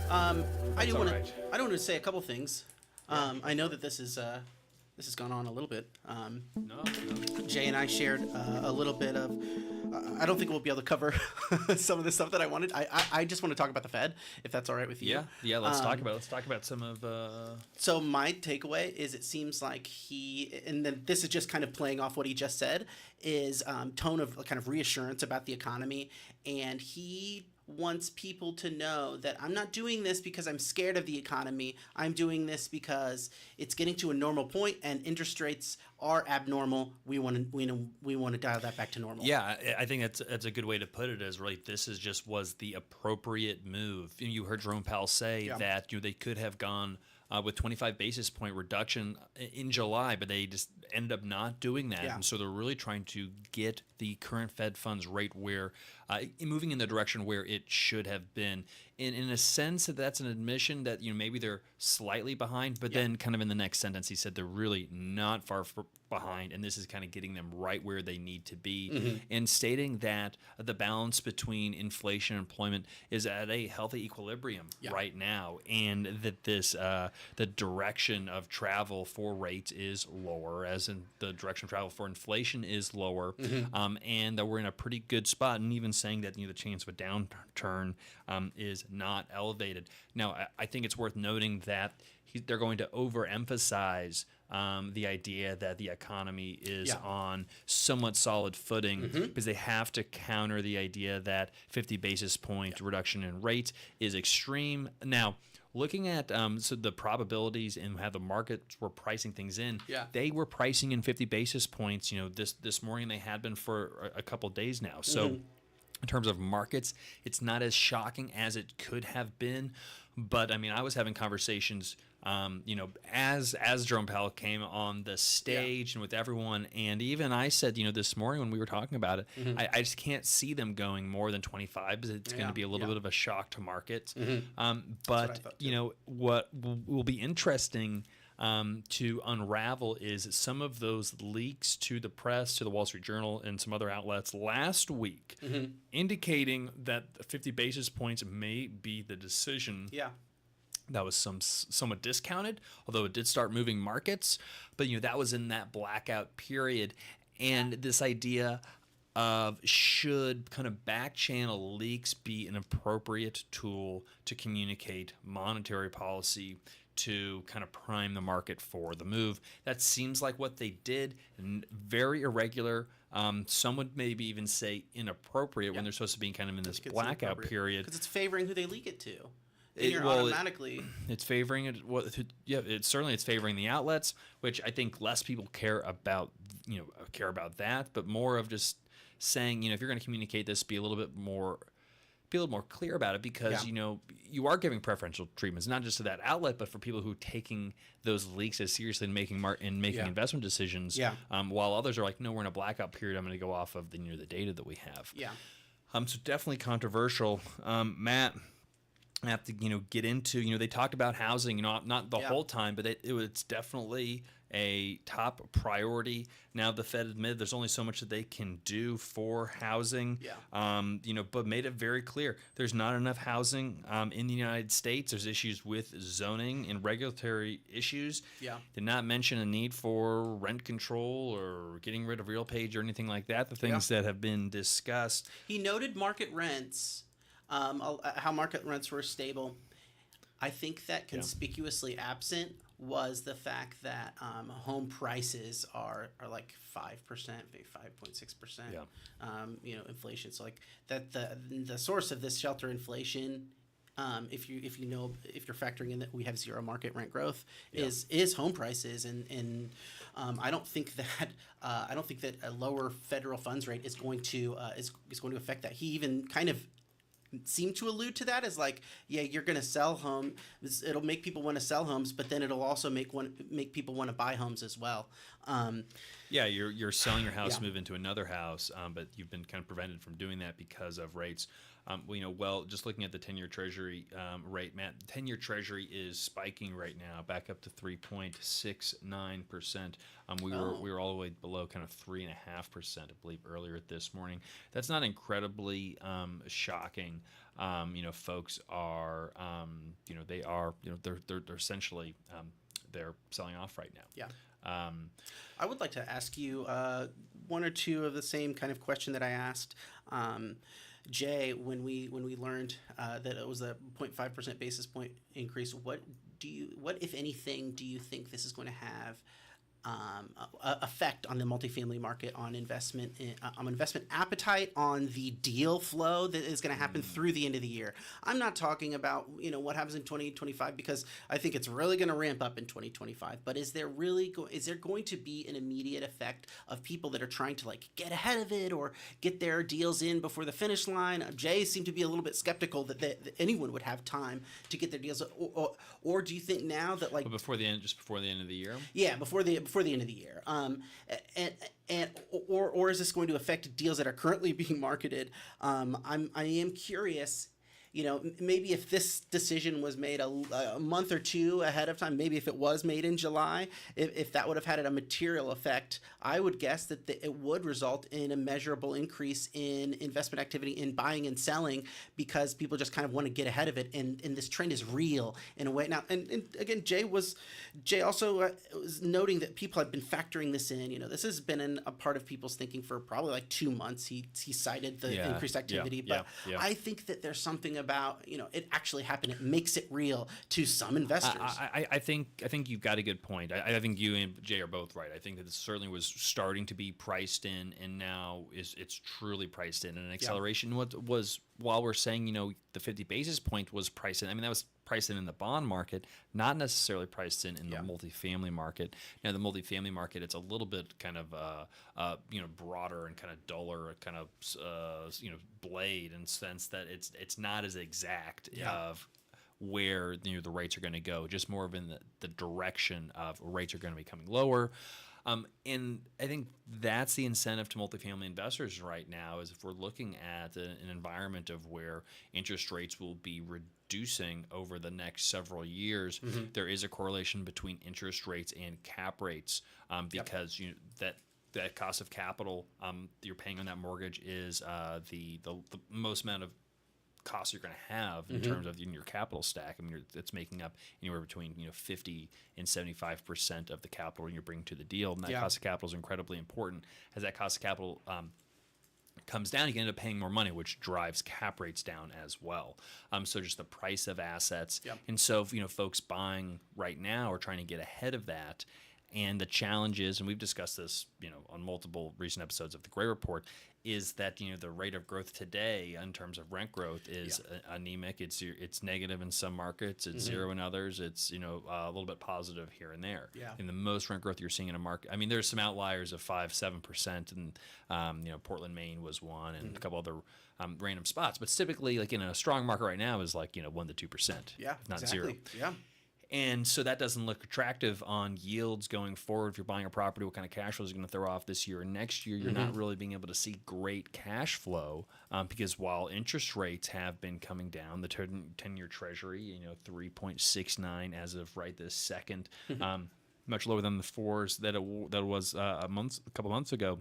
I That's do all want right. to say a couple things. I know that this has gone on a little bit. No. Jay and I shared a little bit of. I don't think we'll be able to cover some of the stuff that I wanted. I just want to talk about the Fed, if that's all right with you. Yeah. Let's talk about some of. So my takeaway is it seems like and then this is just kind of playing off what he just said, is tone of kind of reassurance about the economy, and he wants people to know that I'm not doing this because I'm scared of the economy. I'm doing this because it's getting to a normal point and interest rates are abnormal. We want to dial that back to normal. Yeah, I think that's a good way to put it. Is really this was the appropriate move. You heard Jerome Powell say that they could have gone with 25 basis point reduction in July, but they just ended up not doing that. Yeah. And so they're really trying to get the current Fed funds rate where moving in the direction where it should have been. In a sense, that's an admission that maybe they're slightly behind, but then kind of in the next sentence he said they're really not far behind, and this is kind of getting them right where they need to be, and stating that the balance between inflation and employment is at a healthy equilibrium right now, and that the direction of travel for rates is lower, as in the direction of travel for inflation is lower, and that we're in a pretty good spot, and even saying that the chance of a downturn is not elevated. Now, I think it's worth noting that they're going to overemphasize the idea that the economy is on somewhat solid footing, because they have to counter the idea that 50 basis point reduction in rate is extreme. Now, looking at so the probabilities and how the markets were pricing things in, they were pricing in 50 basis points. This morning they had been for a couple days now. So. In terms of markets, it's not as shocking as it could have been. But, I was having conversations, as Jerome Powell came on the stage and with everyone. And even I said, this morning when we were talking about it, I just can't see them going more than 25 because it's going to be a little bit of a shock to markets. But, what will be interesting to unravel is some of those leaks to the press, to the Wall Street Journal, and some other outlets last week, indicating that 50 basis points may be the decision. That was somewhat discounted, although it did start moving markets. But that was in that blackout period, and this idea of should kind of back channel leaks be an appropriate tool to communicate monetary policy, to kind of prime the market for the move. That seems like what they did. Very irregular. Some would maybe even say inappropriate when they're supposed to be kind of in this blackout period. Because it's favoring who they leak it to. Automatically. It's favoring it. Well, it's favoring the outlets, which I think less people care about. Care about that, but more of just saying, if you're going to communicate this, be a little bit more be a little more clear about it because, you are giving preferential treatments, not just to that outlet, but for people who are taking those leaks as seriously and making investment decisions. Yeah. While others are like, no, we're in a blackout period. I'm going to go off of the data that we have. Yeah. So definitely controversial. Matt, I have to, get into, they talked about housing, not the whole time, but it's definitely a top priority. Now the Fed admitted there's only so much that they can do for housing. But made it very clear there's not enough housing in the United States. There's issues with zoning and regulatory issues. Did not mention a need for rent control or getting rid of RealPage or anything like that. The things that have been discussed. He noted market rents, how market rents were stable. I think that conspicuously absent was the fact that home prices are like 5%, maybe 5.6%. Inflation. So like that the source of this shelter inflation, if you're factoring in that we have zero market rent growth, is home prices, and I don't think that a lower federal funds rate is going to affect that. He even kind of seem to allude to that as like, you're going to sell homes. It'll make people want to sell homes, but then it'll also make people want to buy homes as well. You're selling your house, move into another house, but you've been kind of prevented from doing that because of rates. Just looking at the 10-year Treasury rate, Matt, the 10-year Treasury is spiking right now, back up to 3.69%. We were all the way below kind of 3.5%, I believe, earlier this morning. That's not incredibly shocking. Folks are, they're essentially they're selling off right now. I would like to ask you one or two of the same kind of question that I asked Jay when we learned that it was a 0.5% basis point increase. What if anything do you think this is going to have effect on the multifamily market, on investment appetite, on the deal flow that is going to happen through the end of the year? I'm not talking about what happens in 2025, because I think it's really going to ramp up in 2025. But is there going to be an immediate effect of people that are trying to like get ahead of it or get their deals in before the finish line? Jay seemed to be a little bit skeptical that anyone would have time to get their deals, or do you think now that like before the end of the year? Yeah, before the end of the year, or is this going to affect deals that are currently being marketed? I am curious. Maybe if this decision was made a month or two ahead of time, maybe if it was made in July, if that would have had a material effect, I would guess that it would result in a measurable increase in investment activity in buying and selling, because people just kind of want to get ahead of it, and this trend is real in a way. Now, and again, Jay also was noting that people had been factoring this in. This has been a part of people's thinking for probably like 2 months. He cited the increased activity, but I think that there's something about it actually happened. It makes it real to some investors. I think you've got a good point. I think you and Jay are both right. I think that this certainly was starting to be priced in, and now it's truly priced in. And an acceleration was, while we're saying the 50 basis point was priced in, I mean that was priced in the bond market, not necessarily priced in the multifamily market. Now the multifamily market, it's a little bit kind of broader and kind of duller, kind of blade, in the sense that it's not as exact of where the rates are going to go, just more of in the direction of rates are going to be coming lower. And I think that's the incentive to multifamily investors right now, is if we're looking at an environment of where interest rates will be reducing over the next several years, there is a correlation between interest rates and cap rates, because that cost of capital you're paying on that mortgage is the most amount of costs you're going to have in terms of in your capital stack. I mean, it's making up anywhere between 50 and 75% of the capital you're bringing to the deal, and that cost of capital is incredibly important. As that cost of capital comes down, you can end up paying more money, which drives cap rates down as well. So just the price of assets, and so folks buying right now are trying to get ahead of that. And the challenge is, and we've discussed this, on multiple recent episodes of the Gray Report, is that the rate of growth today in terms of rent growth is anemic. It's negative in some markets. It's zero in others. It's a little bit positive here and there. Yeah. And the most rent growth you're seeing in a market, I mean, there's some outliers of 5-7%, and Portland, Maine was one, and a couple other random spots. But typically, like in a strong market right now, is like 1 to 2%. Yeah, if not exactly. 0. Yeah. And so that doesn't look attractive on yields going forward. If you're buying a property, what kind of cash flow is going to throw off this year and next year? You're not really being able to see great cash flow because while interest rates have been coming down, the 10-year Treasury, 3.69 as of right this second, much lower than the 4s that it was a couple months ago.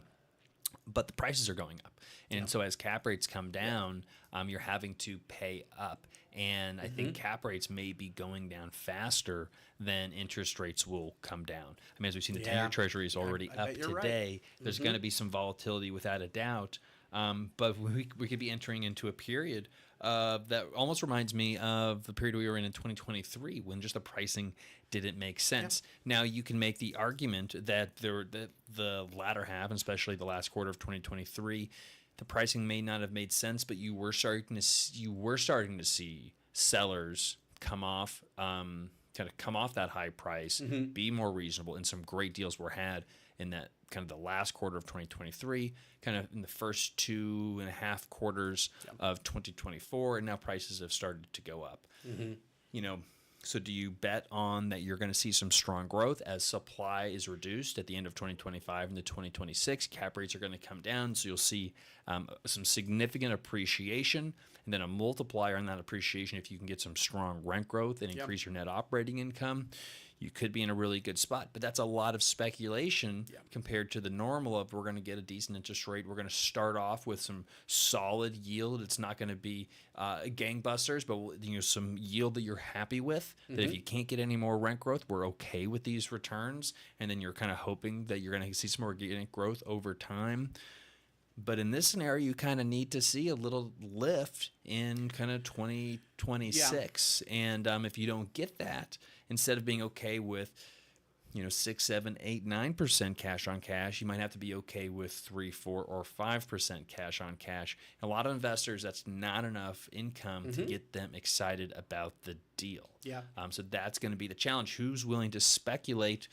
But the prices are going up. And so as cap rates come down, you're having to pay up. And I think cap rates may be going down faster than interest rates will come down. I mean, as we've seen, the 10-year Treasury is already up today. Right. There's going to be some volatility without a doubt. But we could be entering into a period that almost reminds me of the period we were in 2023 when just the pricing didn't make sense. Now, you can make the argument that the latter half, and especially the last quarter of 2023, the pricing may not have made sense, but you were starting to see sellers come off that high price, be more reasonable, and some great deals were had in that kind of the last quarter of 2023, kind of in the first 2.5 quarters of 2024, and now prices have started to go up. So do you bet on that you're going to see some strong growth as supply is reduced at the end of 2025 into 2026? Cap rates are going to come down, so you'll see some significant appreciation, and then a multiplier on that appreciation if you can get some strong rent growth and increase your net operating income. You could be in a really good spot, but that's a lot of speculation compared to the normal of we're going to get a decent interest rate. We're going to start off with some solid yield. It's not going to be gangbusters, but some yield that you're happy with. That if you can't get any more rent growth, we're okay with these returns, and then you're kind of hoping that you're going to see some organic growth over time. But in this scenario, you kind of need to see a little lift in kind of 2026. And if you don't get that, instead of being okay with, 6, 7, 8, 9% cash on cash, you might have to be okay with 3, 4, or 5% cash on cash. And a lot of investors, that's not enough income to get them excited about the deal. Yeah. So that's going to be the challenge. Who's willing to speculate?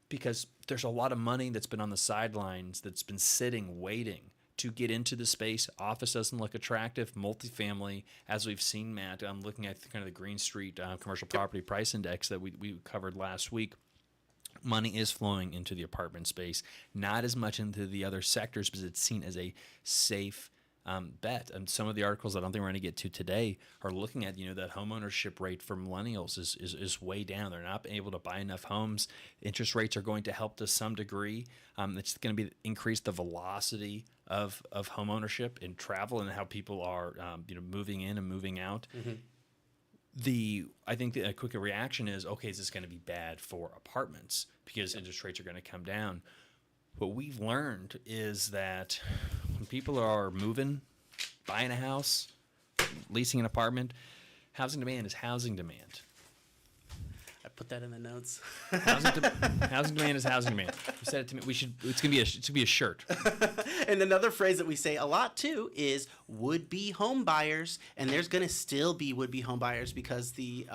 Because there's a lot of money that's been on the sidelines that's been sitting, waiting to get into the space. Office doesn't look attractive. Multifamily, as we've seen, Matt, I'm looking at kind of the Green Street Commercial Property Price Index that we covered last week. Money is flowing into the apartment space, not as much into the other sectors because it's seen as a safe bet. And some of the articles that I don't think we're going to get to today are looking at, that homeownership rate for millennials is way down. They're not able to buy enough homes. Interest rates are going to help to some degree. It's going to increase the velocity of homeownership and travel and how people are, moving in and moving out. I think a quicker reaction is, okay, is this going to be bad for apartments because interest rates are going to come down? What we've learned is that when people are moving, buying a house, leasing an apartment, housing demand is housing demand. I put that in the notes. Housing demand is housing demand. You said it to me. It's gonna be a shirt. And another phrase that we say a lot too is would-be home buyers, and there's gonna still be would-be home buyers because the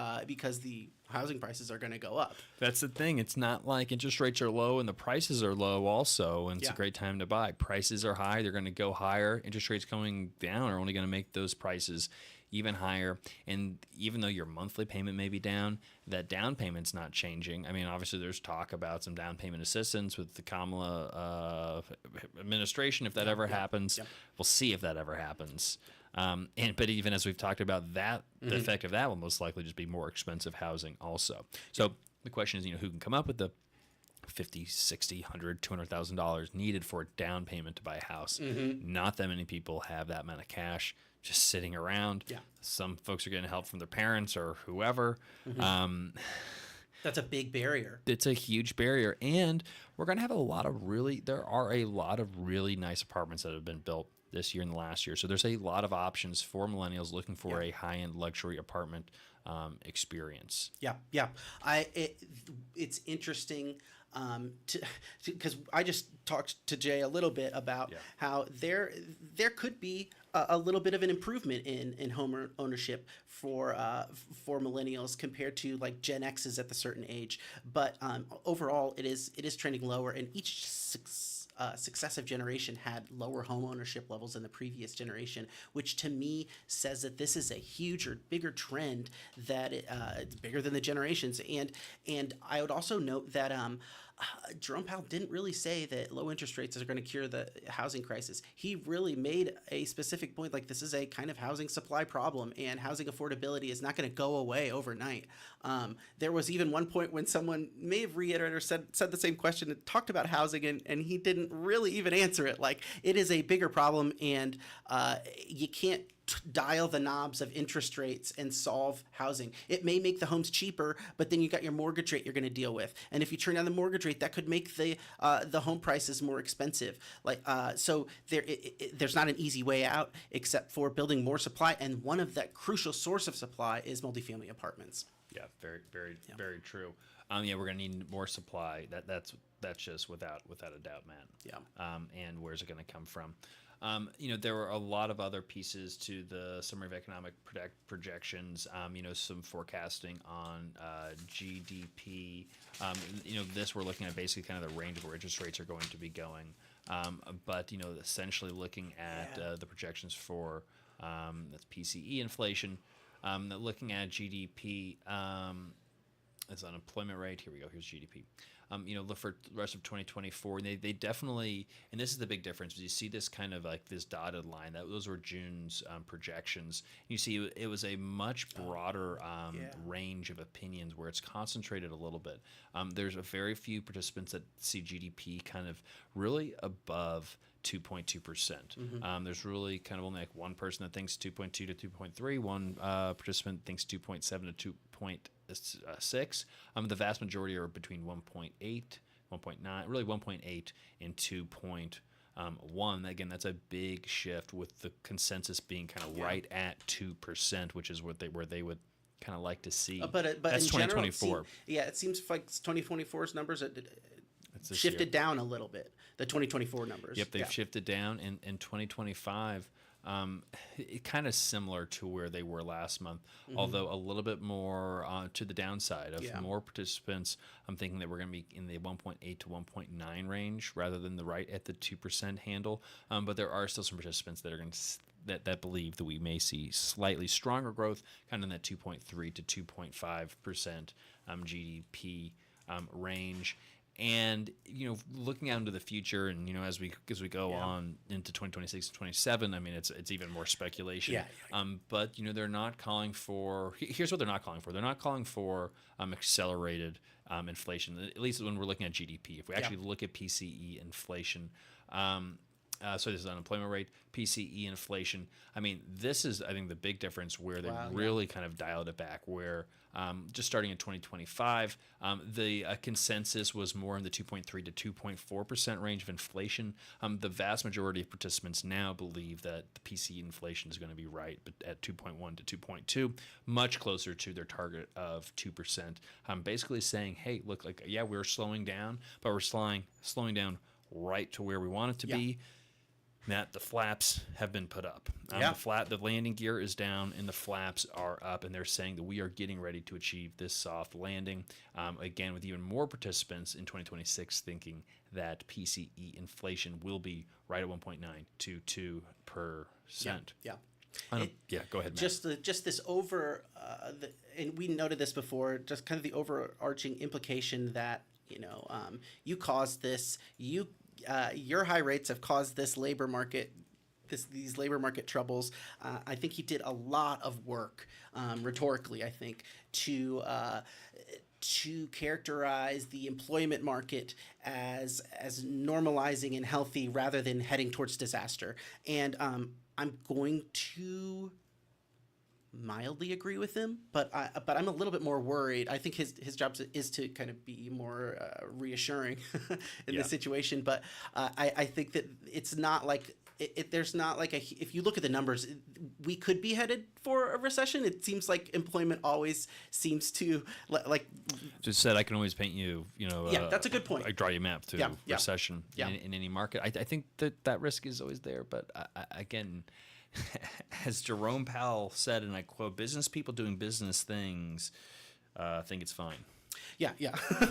housing prices are gonna go up. That's the thing. It's not like interest rates are low and the prices are low also, and it's a great time to buy. Prices are high. They're gonna go higher. Interest rates going down are only gonna make those prices even higher. And even though your monthly payment may be down, that down payment's not changing. I mean, obviously there's talk about some down payment assistance with the Kamala administration if that ever happens. We'll see if that ever happens. But even as we've talked about that, the effect of that will most likely just be more expensive housing also. So the question is, who can come up with the $50,000, $60,000, $100,000, $200,000 needed for a down payment to buy a house? Not that many people have that amount of cash just sitting around. Some folks are getting help from their parents or whoever. That's a big barrier. It's a huge barrier. And we're going to have there are a lot of really nice apartments that have been built this year and the last year. So there's a lot of options for millennials looking for a high-end luxury apartment experience. Yeah. It's interesting because I just talked to Jay a little bit about how there could be a little bit of an improvement in home ownership for millennials compared to like Gen X is at the certain age, but overall it is trending lower, and each successive generation had lower home ownership levels than the previous generation, which to me says that this is a huge or bigger trend that it's bigger than the generations. And I would also note that Jerome Powell didn't really say that low interest rates are going to cure the housing crisis. He really made a specific point, like this is a kind of housing supply problem, and housing affordability is not going to go away overnight. There was even one point when someone may have reiterated or said the same question and talked about housing, and he didn't really even answer it. Like, it is a bigger problem, and you can't dial the knobs of interest rates and solve housing. It may make the homes cheaper, but then you got your mortgage rate you're going to deal with, and if you turn down the mortgage rate, that could make the home prices more expensive. Like so, there's not an easy way out except for building more supply, and one of that crucial source of supply is multifamily apartments. Yeah, very true. We're going to need more supply. That's just without a doubt, Matt. Yeah. And where's it going to come from? There were a lot of other pieces to the summary of economic projections. Some forecasting on GDP. This we're looking at basically kind of the range of where interest rates are going to be going. But essentially looking at the projections for that's PCE inflation. Looking at GDP as unemployment rate. Here we go. Here's GDP. Look for the rest of 2024. And they definitely, and this is the big difference, you see this kind of like this dotted line. Those were June's projections. You see it was a much broader range of opinions where it's concentrated a little bit. There's a very few participants that see GDP kind of really above 2.2%. Mm-hmm. There's really kind of only like one person that thinks 2.2 to 2.3. One participant thinks 2.7 to 2.6. The vast majority are between 1.8, 1.9, really 1.8 and 2.1. Again, that's a big shift, with the consensus being kind of right at 2%, which is where they would kind of like to see. But that's in 2024. General, it seems like 2024's numbers this shifted year. down a little bit. The 2024 numbers. Yep, they've shifted down. In 2025, it kind of similar to where they were last month, although a little bit more to the downside of more participants. I'm thinking that we're going to be in the 1.8 to 1.9 range rather than the right at the 2% handle. But there are still some participants that are going to that believe that we may see slightly stronger growth, kind of in that 2.3 to 2.5% GDP range. And looking out into the future, and as we go on into 2026 and 2027, I mean it's even more speculation. But they're not calling for. Here's what they're not calling for. They're not calling for accelerated inflation. At least when we're looking at GDP. If we actually look at PCE inflation. So this is unemployment rate, PCE inflation. I mean, this is, I think, the big difference where they really kind of dialed it back, where just starting in 2025, the consensus was more in the 2.3 to 2.4% range of inflation. The vast majority of participants now believe that the PCE inflation is going to be right, but at 2.1 to 2.2, much closer to their target of 2%. Basically saying, hey, look, we're slowing down, but we're slowing down right to where we want it to be. Matt, the flaps have been put up. The landing gear is down and the flaps are up, and they're saying that we are getting ready to achieve this soft landing. Again, with even more participants in 2026 thinking that PCE inflation will be right at 1.9 to 2%. Go ahead, Matt. Just this and we noted this before, just kind of the overarching implication that you caused this, your high rates have caused this labor market, these labor market troubles. I think he did a lot of work, rhetorically, I think, to characterize the employment market as normalizing and healthy rather than heading towards disaster. And I'm going to mildly agree with him, but I'm a little bit more worried. I think his job is to kind of be more reassuring in this situation. But I think that it's not like there's not like if you look at the numbers, we could be headed for a recession. It seems like employment always seems to like. Just said I can always paint you. Yeah, that's a good point. I draw you a map to recession Yeah. in any market. I think that risk is always there, but again. As Jerome Powell said, and I quote, "Business people doing business things think it's fine." Yeah,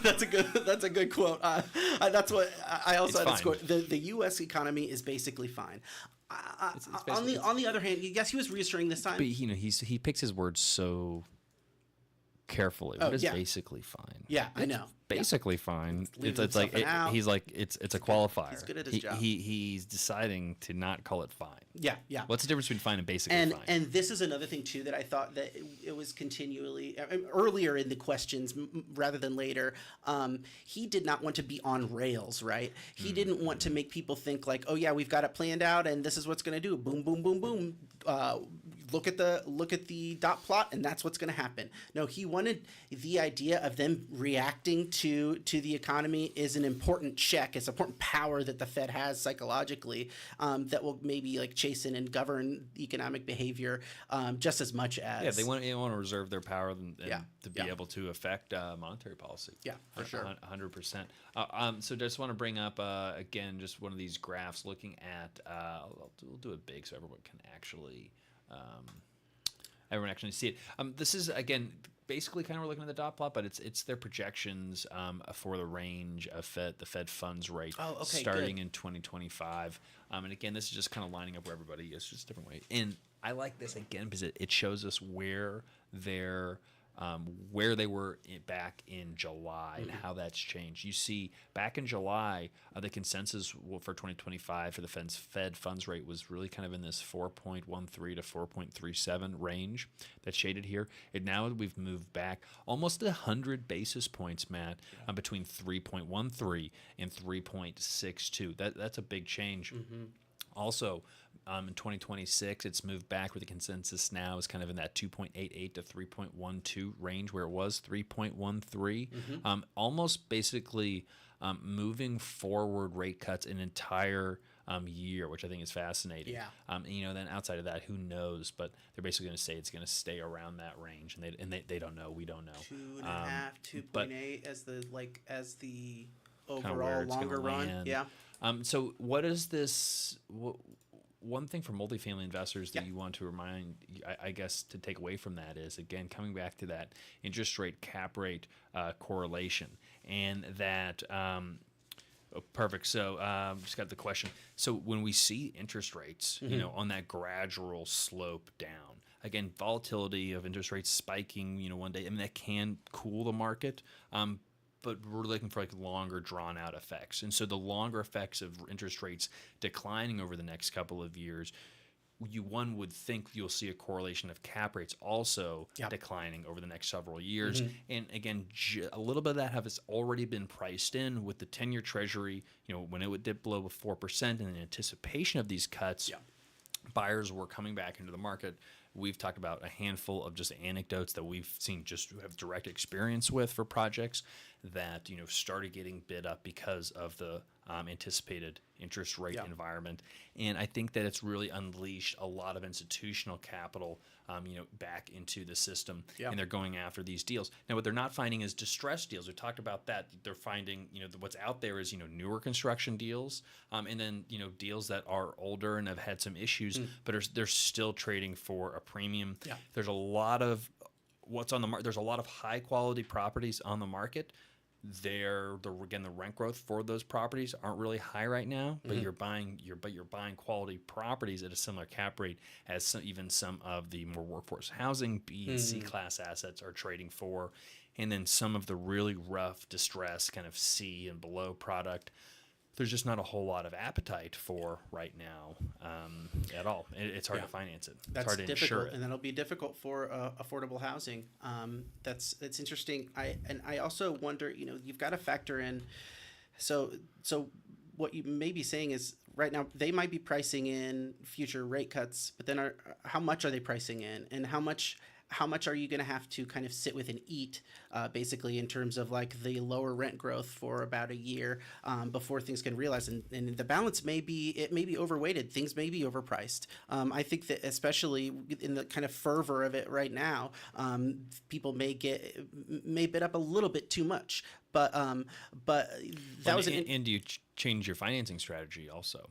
that's a good quote. That's what I also had this quote. The U.S. economy is basically fine. On the other hand, yes, he was reassuring this time. But he picks his words so carefully. What is basically fine? Yeah, I know. Basically fine. Leaves It's like himself an out. he's like it's a qualifier. He's good at his job. He's deciding to not call it fine. Yeah. What's the difference between fine and basically fine? And this is another thing too that I thought that it was continually earlier in the questions rather than later. He did not want to be on rails, right? He didn't want to make people think like, oh yeah, we've got it planned out and this is what's going to do. Boom, boom, boom, boom. Look at the dot plot and that's what's going to happen. No, he wanted the idea of them reacting to the economy is an important check. It's an important power that the Fed has psychologically that will maybe like chasten and govern economic behavior just as much as they want to reserve their power and to be able to affect monetary policy. Yeah, for sure. 100%. So just want to bring up again just one of these graphs looking at. We'll do it big so everyone can actually see it. This is again. Basically, kind of we're looking at the dot plot, but it's their projections for the range of the Fed funds rate starting in 2025. And again, this is just kind of lining up where everybody is, just a different way. And I like this again because it shows us where they were back in July and how that's changed. You see, back in July, the consensus for 2025 for the Fed funds rate was really kind of in this 4.13 to 4.37 range that's shaded here. And now we've moved back almost 100 basis points, Matt, between 3.13 and 3.62. That's a big change. Also, in 2026, it's moved back where the consensus now is kind of in that 2.88 to 3.12 range where it was 3.13. Almost basically moving forward rate cuts an entire year, which I think is fascinating. Yeah. Then outside of that, who knows? But they're basically going to say it's going to stay around that range, and they don't know. We don't know. 2.5, 2.8 as the overall where it's longer run. land. Yeah. So what is this? One thing for multifamily investors that you want to remind, I guess, to take away from that is, again, coming back to that interest rate cap rate correlation. And that, perfect. So just got the question. So when we see interest rates, on that gradual slope down, again, volatility of interest rates spiking, one day, that can cool the market. But we're looking for longer drawn out effects. And so the longer effects of interest rates declining over the next couple of years, one would think you'll see a correlation of cap rates also declining over the next several years. And again, a little bit of that has already been priced in with the 10-year Treasury, when it would dip below 4% in anticipation of these cuts, buyers were coming back into the market. We've talked about a handful of just anecdotes that we've seen just have direct experience with for projects that started getting bid up because of the anticipated interest rate environment. And I think that it's really unleashed a lot of institutional capital back into the system, and they're going after these deals. Now, what they're not finding is distressed deals. We talked about that. They're finding, what's out there is, newer construction deals, and then, deals that are older and have had some issues, but they're still trading for a premium. There's a lot of what's on the market. There's a lot of high quality properties on the market. The rent growth for those properties aren't really high right now, but you're buying quality properties at a similar cap rate as some of the more workforce housing B and C class assets are trading for, and then some of the really rough distress kind of C and below product. There's just not a whole lot of appetite for right now at all. It's hard to finance it. It's hard to insure it. And that'll be difficult for affordable housing. That's interesting. I also wonder, you've got to factor in. So what you may be saying is right now they might be pricing in future rate cuts, but then how much are they pricing in, and how much are you going to have to kind of sit with and eat, basically, in terms of like the lower rent growth for about a year before things can realize, and the balance may be overweighted, things may be overpriced. I think that especially in the kind of fervor of it right now, people may bid up a little bit too much, but that was and do you change your financing strategy also?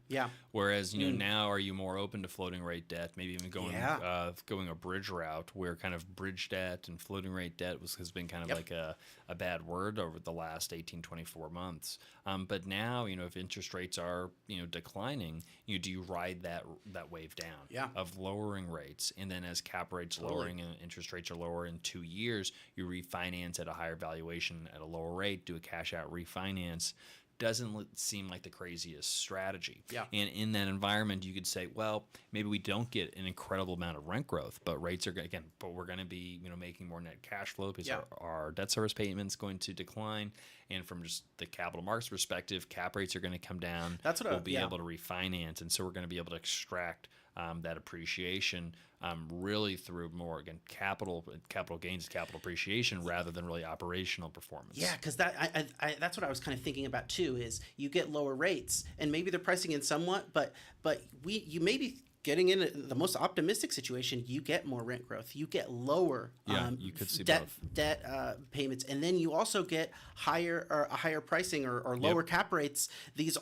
Yeah. Whereas, now are you more open to floating rate debt, maybe even going a bridge route where kind of bridge debt and floating rate debt has been kind of like a bad word over the last 18, 24 months. But now, if interest rates are, declining, do you ride that wave down of lowering rates? And then as cap rates lowering and interest rates are lower in 2 years, you refinance at a higher valuation at a lower rate, do a cash out refinance. Doesn't seem like the craziest strategy. And in that environment, you could say, well, maybe we don't get an incredible amount of rent growth, but rates are but we're going to be, making more net cash flow because our debt service payments going to decline. And from just the capital markets perspective, cap rates are going to come down. We'll be able to refinance, and so we're going to be able to extract that appreciation really through more capital gains, capital appreciation rather than really operational performance. Yeah, because that's what I was kind of thinking about too. Is you get lower rates and maybe they're pricing in somewhat, but you may be getting in the most optimistic situation. You get more rent growth. You get lower you could see debt payments, and then you also get higher pricing or lower cap rates.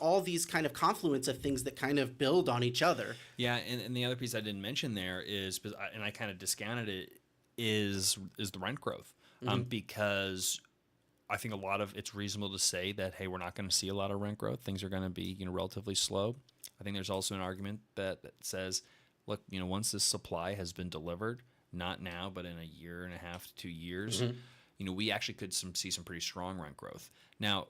All these kind of confluence of things that kind of build on each other. Yeah, and the other piece I didn't mention there is, and I kind of discounted it, is the rent growth, because I think it's reasonable to say that, hey, we're not going to see a lot of rent growth. Things are going to be relatively slow. I think there's also an argument that says, look, once this supply has been delivered, not now, but in a year and a half to 2 years, we actually could see some pretty strong rent growth. Now,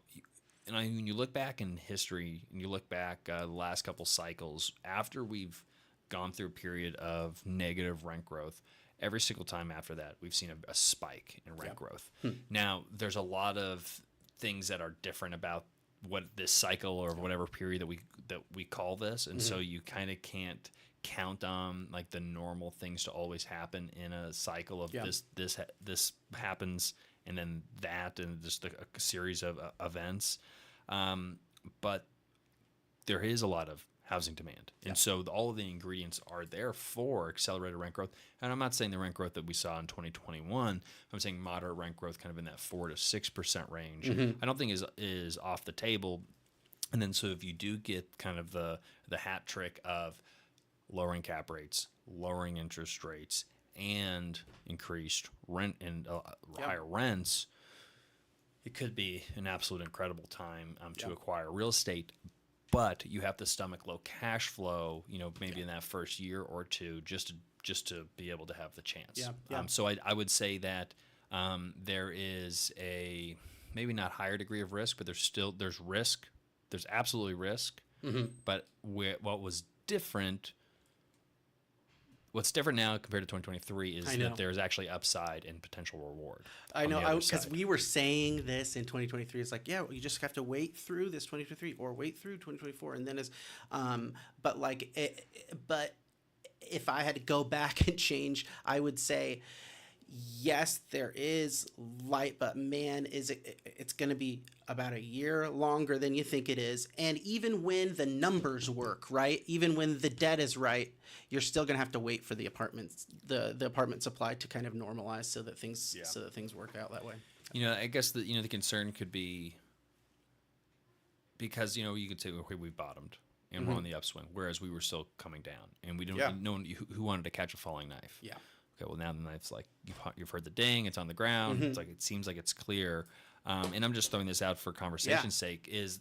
when you look back in history and you look back the last couple cycles, after we've gone through a period of negative rent growth, every single time after that, we've seen a spike in rent growth. Now, there's a lot of things that are different about what this cycle or whatever period that we call this, and so you kind of can't count on like the normal things to always happen in a cycle of this happens and then that, and just a series of events. But there is a lot of housing demand, and so all of the ingredients are there for accelerated rent growth. And I'm not saying the rent growth that we saw in 2021. I'm saying moderate rent growth, kind of in that 4 to 6% range. I don't think is off the table. And then so if you do get kind of the hat trick of lowering cap rates, lowering interest rates, and increased rent and higher rents, it could be an absolute incredible time to acquire real estate. But you have to stomach low cash flow, maybe in that first year or two, just to be able to have the chance. So I would say that there is a maybe not higher degree of risk, but there's risk. There's absolutely risk. But what's different now compared to 2023 is that there's actually upside and potential reward. I know, because we were saying this in 2023. It's like, you just have to wait through this 2023 or wait through 2024, and then but if I had to go back and change, I would say, yes, there is light, but man, it's going to be about a year longer than you think it is. And even when the numbers work, right, even when the debt is right, you're still going to have to wait for the apartment supply to kind of normalize so that things work out that way. I guess the concern could be because you could say, okay, we've bottomed and we're on the upswing, whereas we were still coming down, and we don't no one who wanted to catch a falling knife. Okay, well, now the knife's like, you've heard the ding, it's on the ground, it's like, it seems like it's clear. And I'm just throwing this out for conversation's sake, is,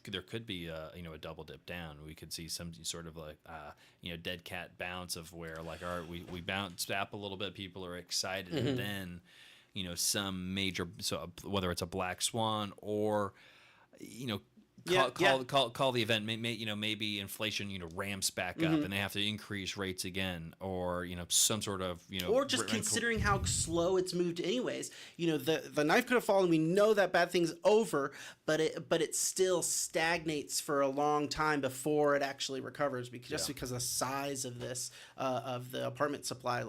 there could be a double dip down. We could see some sort of like, dead cat bounce of where like, all right, we bounce up a little bit, people are excited, and then, some major, so whether it's a black swan or, call the event. Maybe inflation ramps back up and they have to increase rates again, or some sort of or just considering how slow it's moved anyways. The knife could have fallen. We know that bad thing's over, but it still stagnates for a long time before it actually recovers because of the size of this of the apartment supply.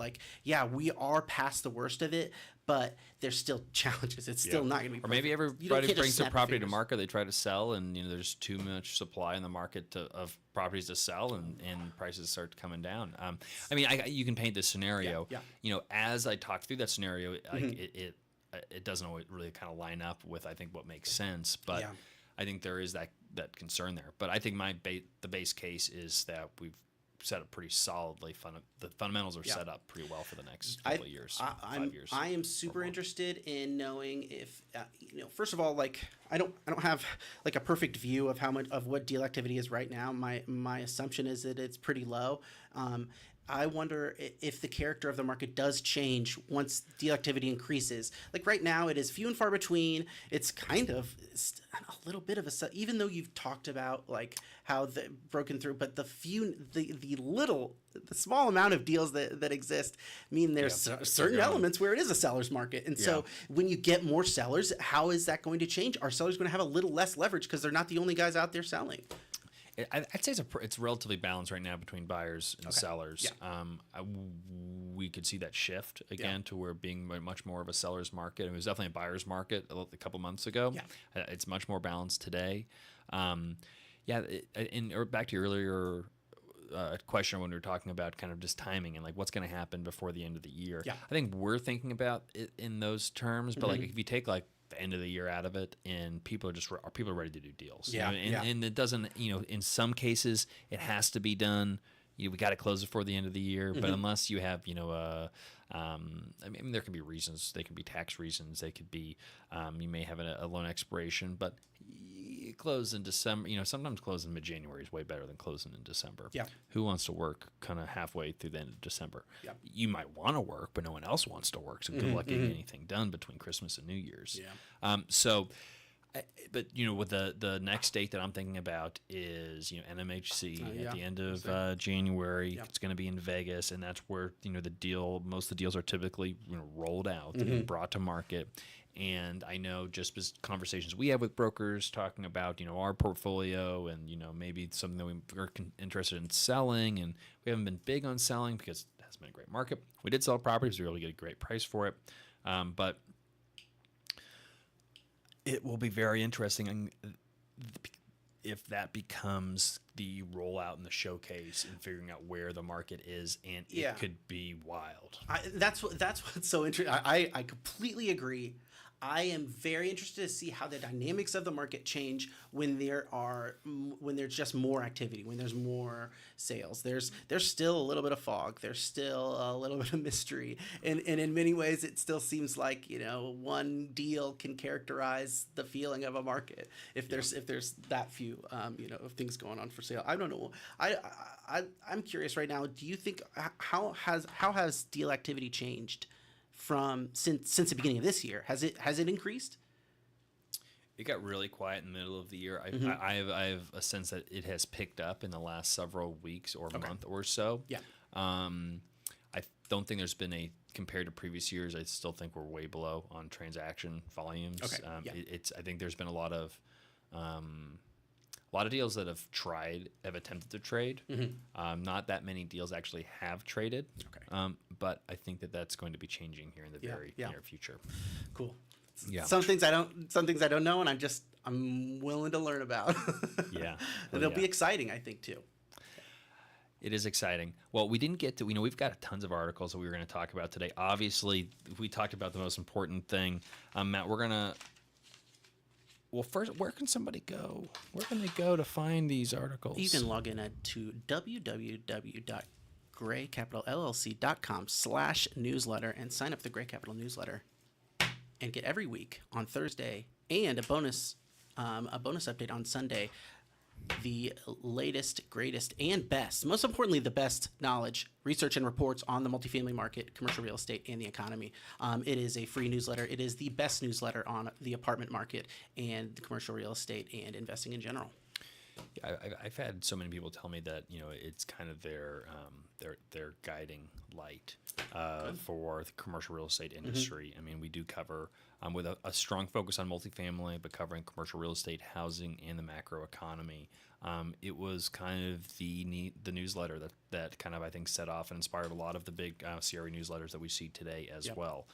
We are past the worst of it, but there's still challenges. It's still not going to be perfect. Or maybe everybody brings their property to market, they try to sell, and there's too much supply in the market of properties to sell, and prices start coming down. You can paint this scenario. As I talk through that scenario, it doesn't always really kind of line up with, I think, what makes sense. But I think there is that concern there. But I think the base case is that we've set up pretty solidly. The fundamentals are set up pretty well for the next couple of years, 5 years. I am super interested in knowing if, first of all, I don't have a perfect view of how much of what deal activity is right now. My assumption is that it's pretty low. I wonder if the character of the market does change once deal activity increases. Right now, it is few and far between. It's kind of a little bit of even though you've talked about how the broken through, but the small amount of deals that exist mean there's certain elements where it is a seller's market. And so when you get more sellers, how is that going to change? Are sellers going to have a little less leverage because they're not the only guys out there selling? I'd say it's relatively balanced right now between buyers and sellers. We could see that shift again to where being much more of a seller's market. It was definitely a buyer's market a couple months ago. It's much more balanced today. Back to your earlier question when we were talking about kind of just timing and what's going to happen before the end of the year. I think we're thinking about it in those terms, but if you take the end of the year out of it, and people are ready to do deals. And it doesn't, in some cases it has to be done. We got to close it before the end of the year. But unless you have, there can be reasons. They can be tax reasons. They could be, you may have a loan expiration, but you close in December. Sometimes closing mid-January is way better than closing in December. Who wants to work kind of halfway through the end of December? You might want to work, but no one else wants to work. So good luck getting anything done between Christmas and New Year's. But with the next date that I'm thinking about is NMHC at the end of January. It's going to be in Vegas, and that's where most of the deals are typically rolled out and brought to market. And I know just as conversations we have with brokers talking about our portfolio and maybe something that we're interested in selling, and we haven't been big on selling because it hasn't been a great market. We did sell properties; we were able to get a great price for it, but it will be very interesting if that becomes the rollout and the showcase and figuring out where the market is, and it could be wild. That's what's so interesting. I completely agree. I am very interested to see how the dynamics of the market change when there's just more activity, when there's more sales. There's still a little bit of fog. There's still a little bit of mystery, and in many ways, it still seems like one deal can characterize the feeling of a market if there's that few of things going on for sale. I don't know. I'm curious right now. Do you think how has deal activity changed since the beginning of this year? Has it increased? It got really quiet in the middle of the year. I have a sense that it has picked up in the last several weeks or month or so. I don't think there's been compared to previous years. I still think we're way below on transaction volumes. I think there's been a lot of deals that have attempted to trade. Not that many deals actually have traded. But I think that's going to be changing here in the very near future. Cool. Some things I don't know, and I'm willing to learn about. It'll be exciting, I think, too. It is exciting. Well, we didn't get to, we've got tons of articles that we were going to talk about today. Obviously, we talked about the most important thing. Matt, we're going to, first, where can somebody go? Where can they go to find these articles? You can log in to www.graycapitalllc.com/newsletter and sign up for the Gray Capital newsletter and get every week on Thursday and a bonus update on Sunday the latest, greatest, and best, most importantly, the best knowledge, research, and reports on the multifamily market, commercial real estate, and the economy. It is a free newsletter. It is the best newsletter on the apartment market and the commercial real estate and investing in general. Yeah, I've had so many people tell me that it's kind of their guiding light for the commercial real estate industry. I mean, we do cover with a strong focus on multifamily, but covering commercial real estate, housing, and the macro economy. It was kind of the newsletter that kind of I think set off and inspired a lot of the big CRE newsletters that we see today as well.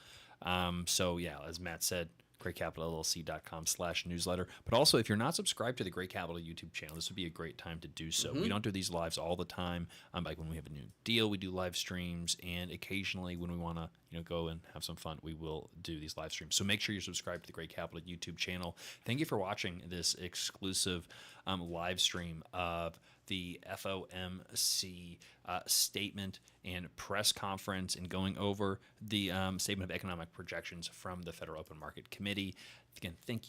So yeah, as Matt said, GreatCapitalLLC.com/newsletter. But also, if you're not subscribed to the Great Capital YouTube channel, this would be a great time to do so. We don't do these lives all the time. Like when we have a new deal, we do live streams, and occasionally when we want to go and have some fun, we will do these live streams. So make sure you're subscribed to the Great Capital YouTube channel. Thank you for watching this exclusive live stream of the FOMC statement and press conference and going over the Statement of Economic Projections from the Federal Open Market Committee. Again, thank you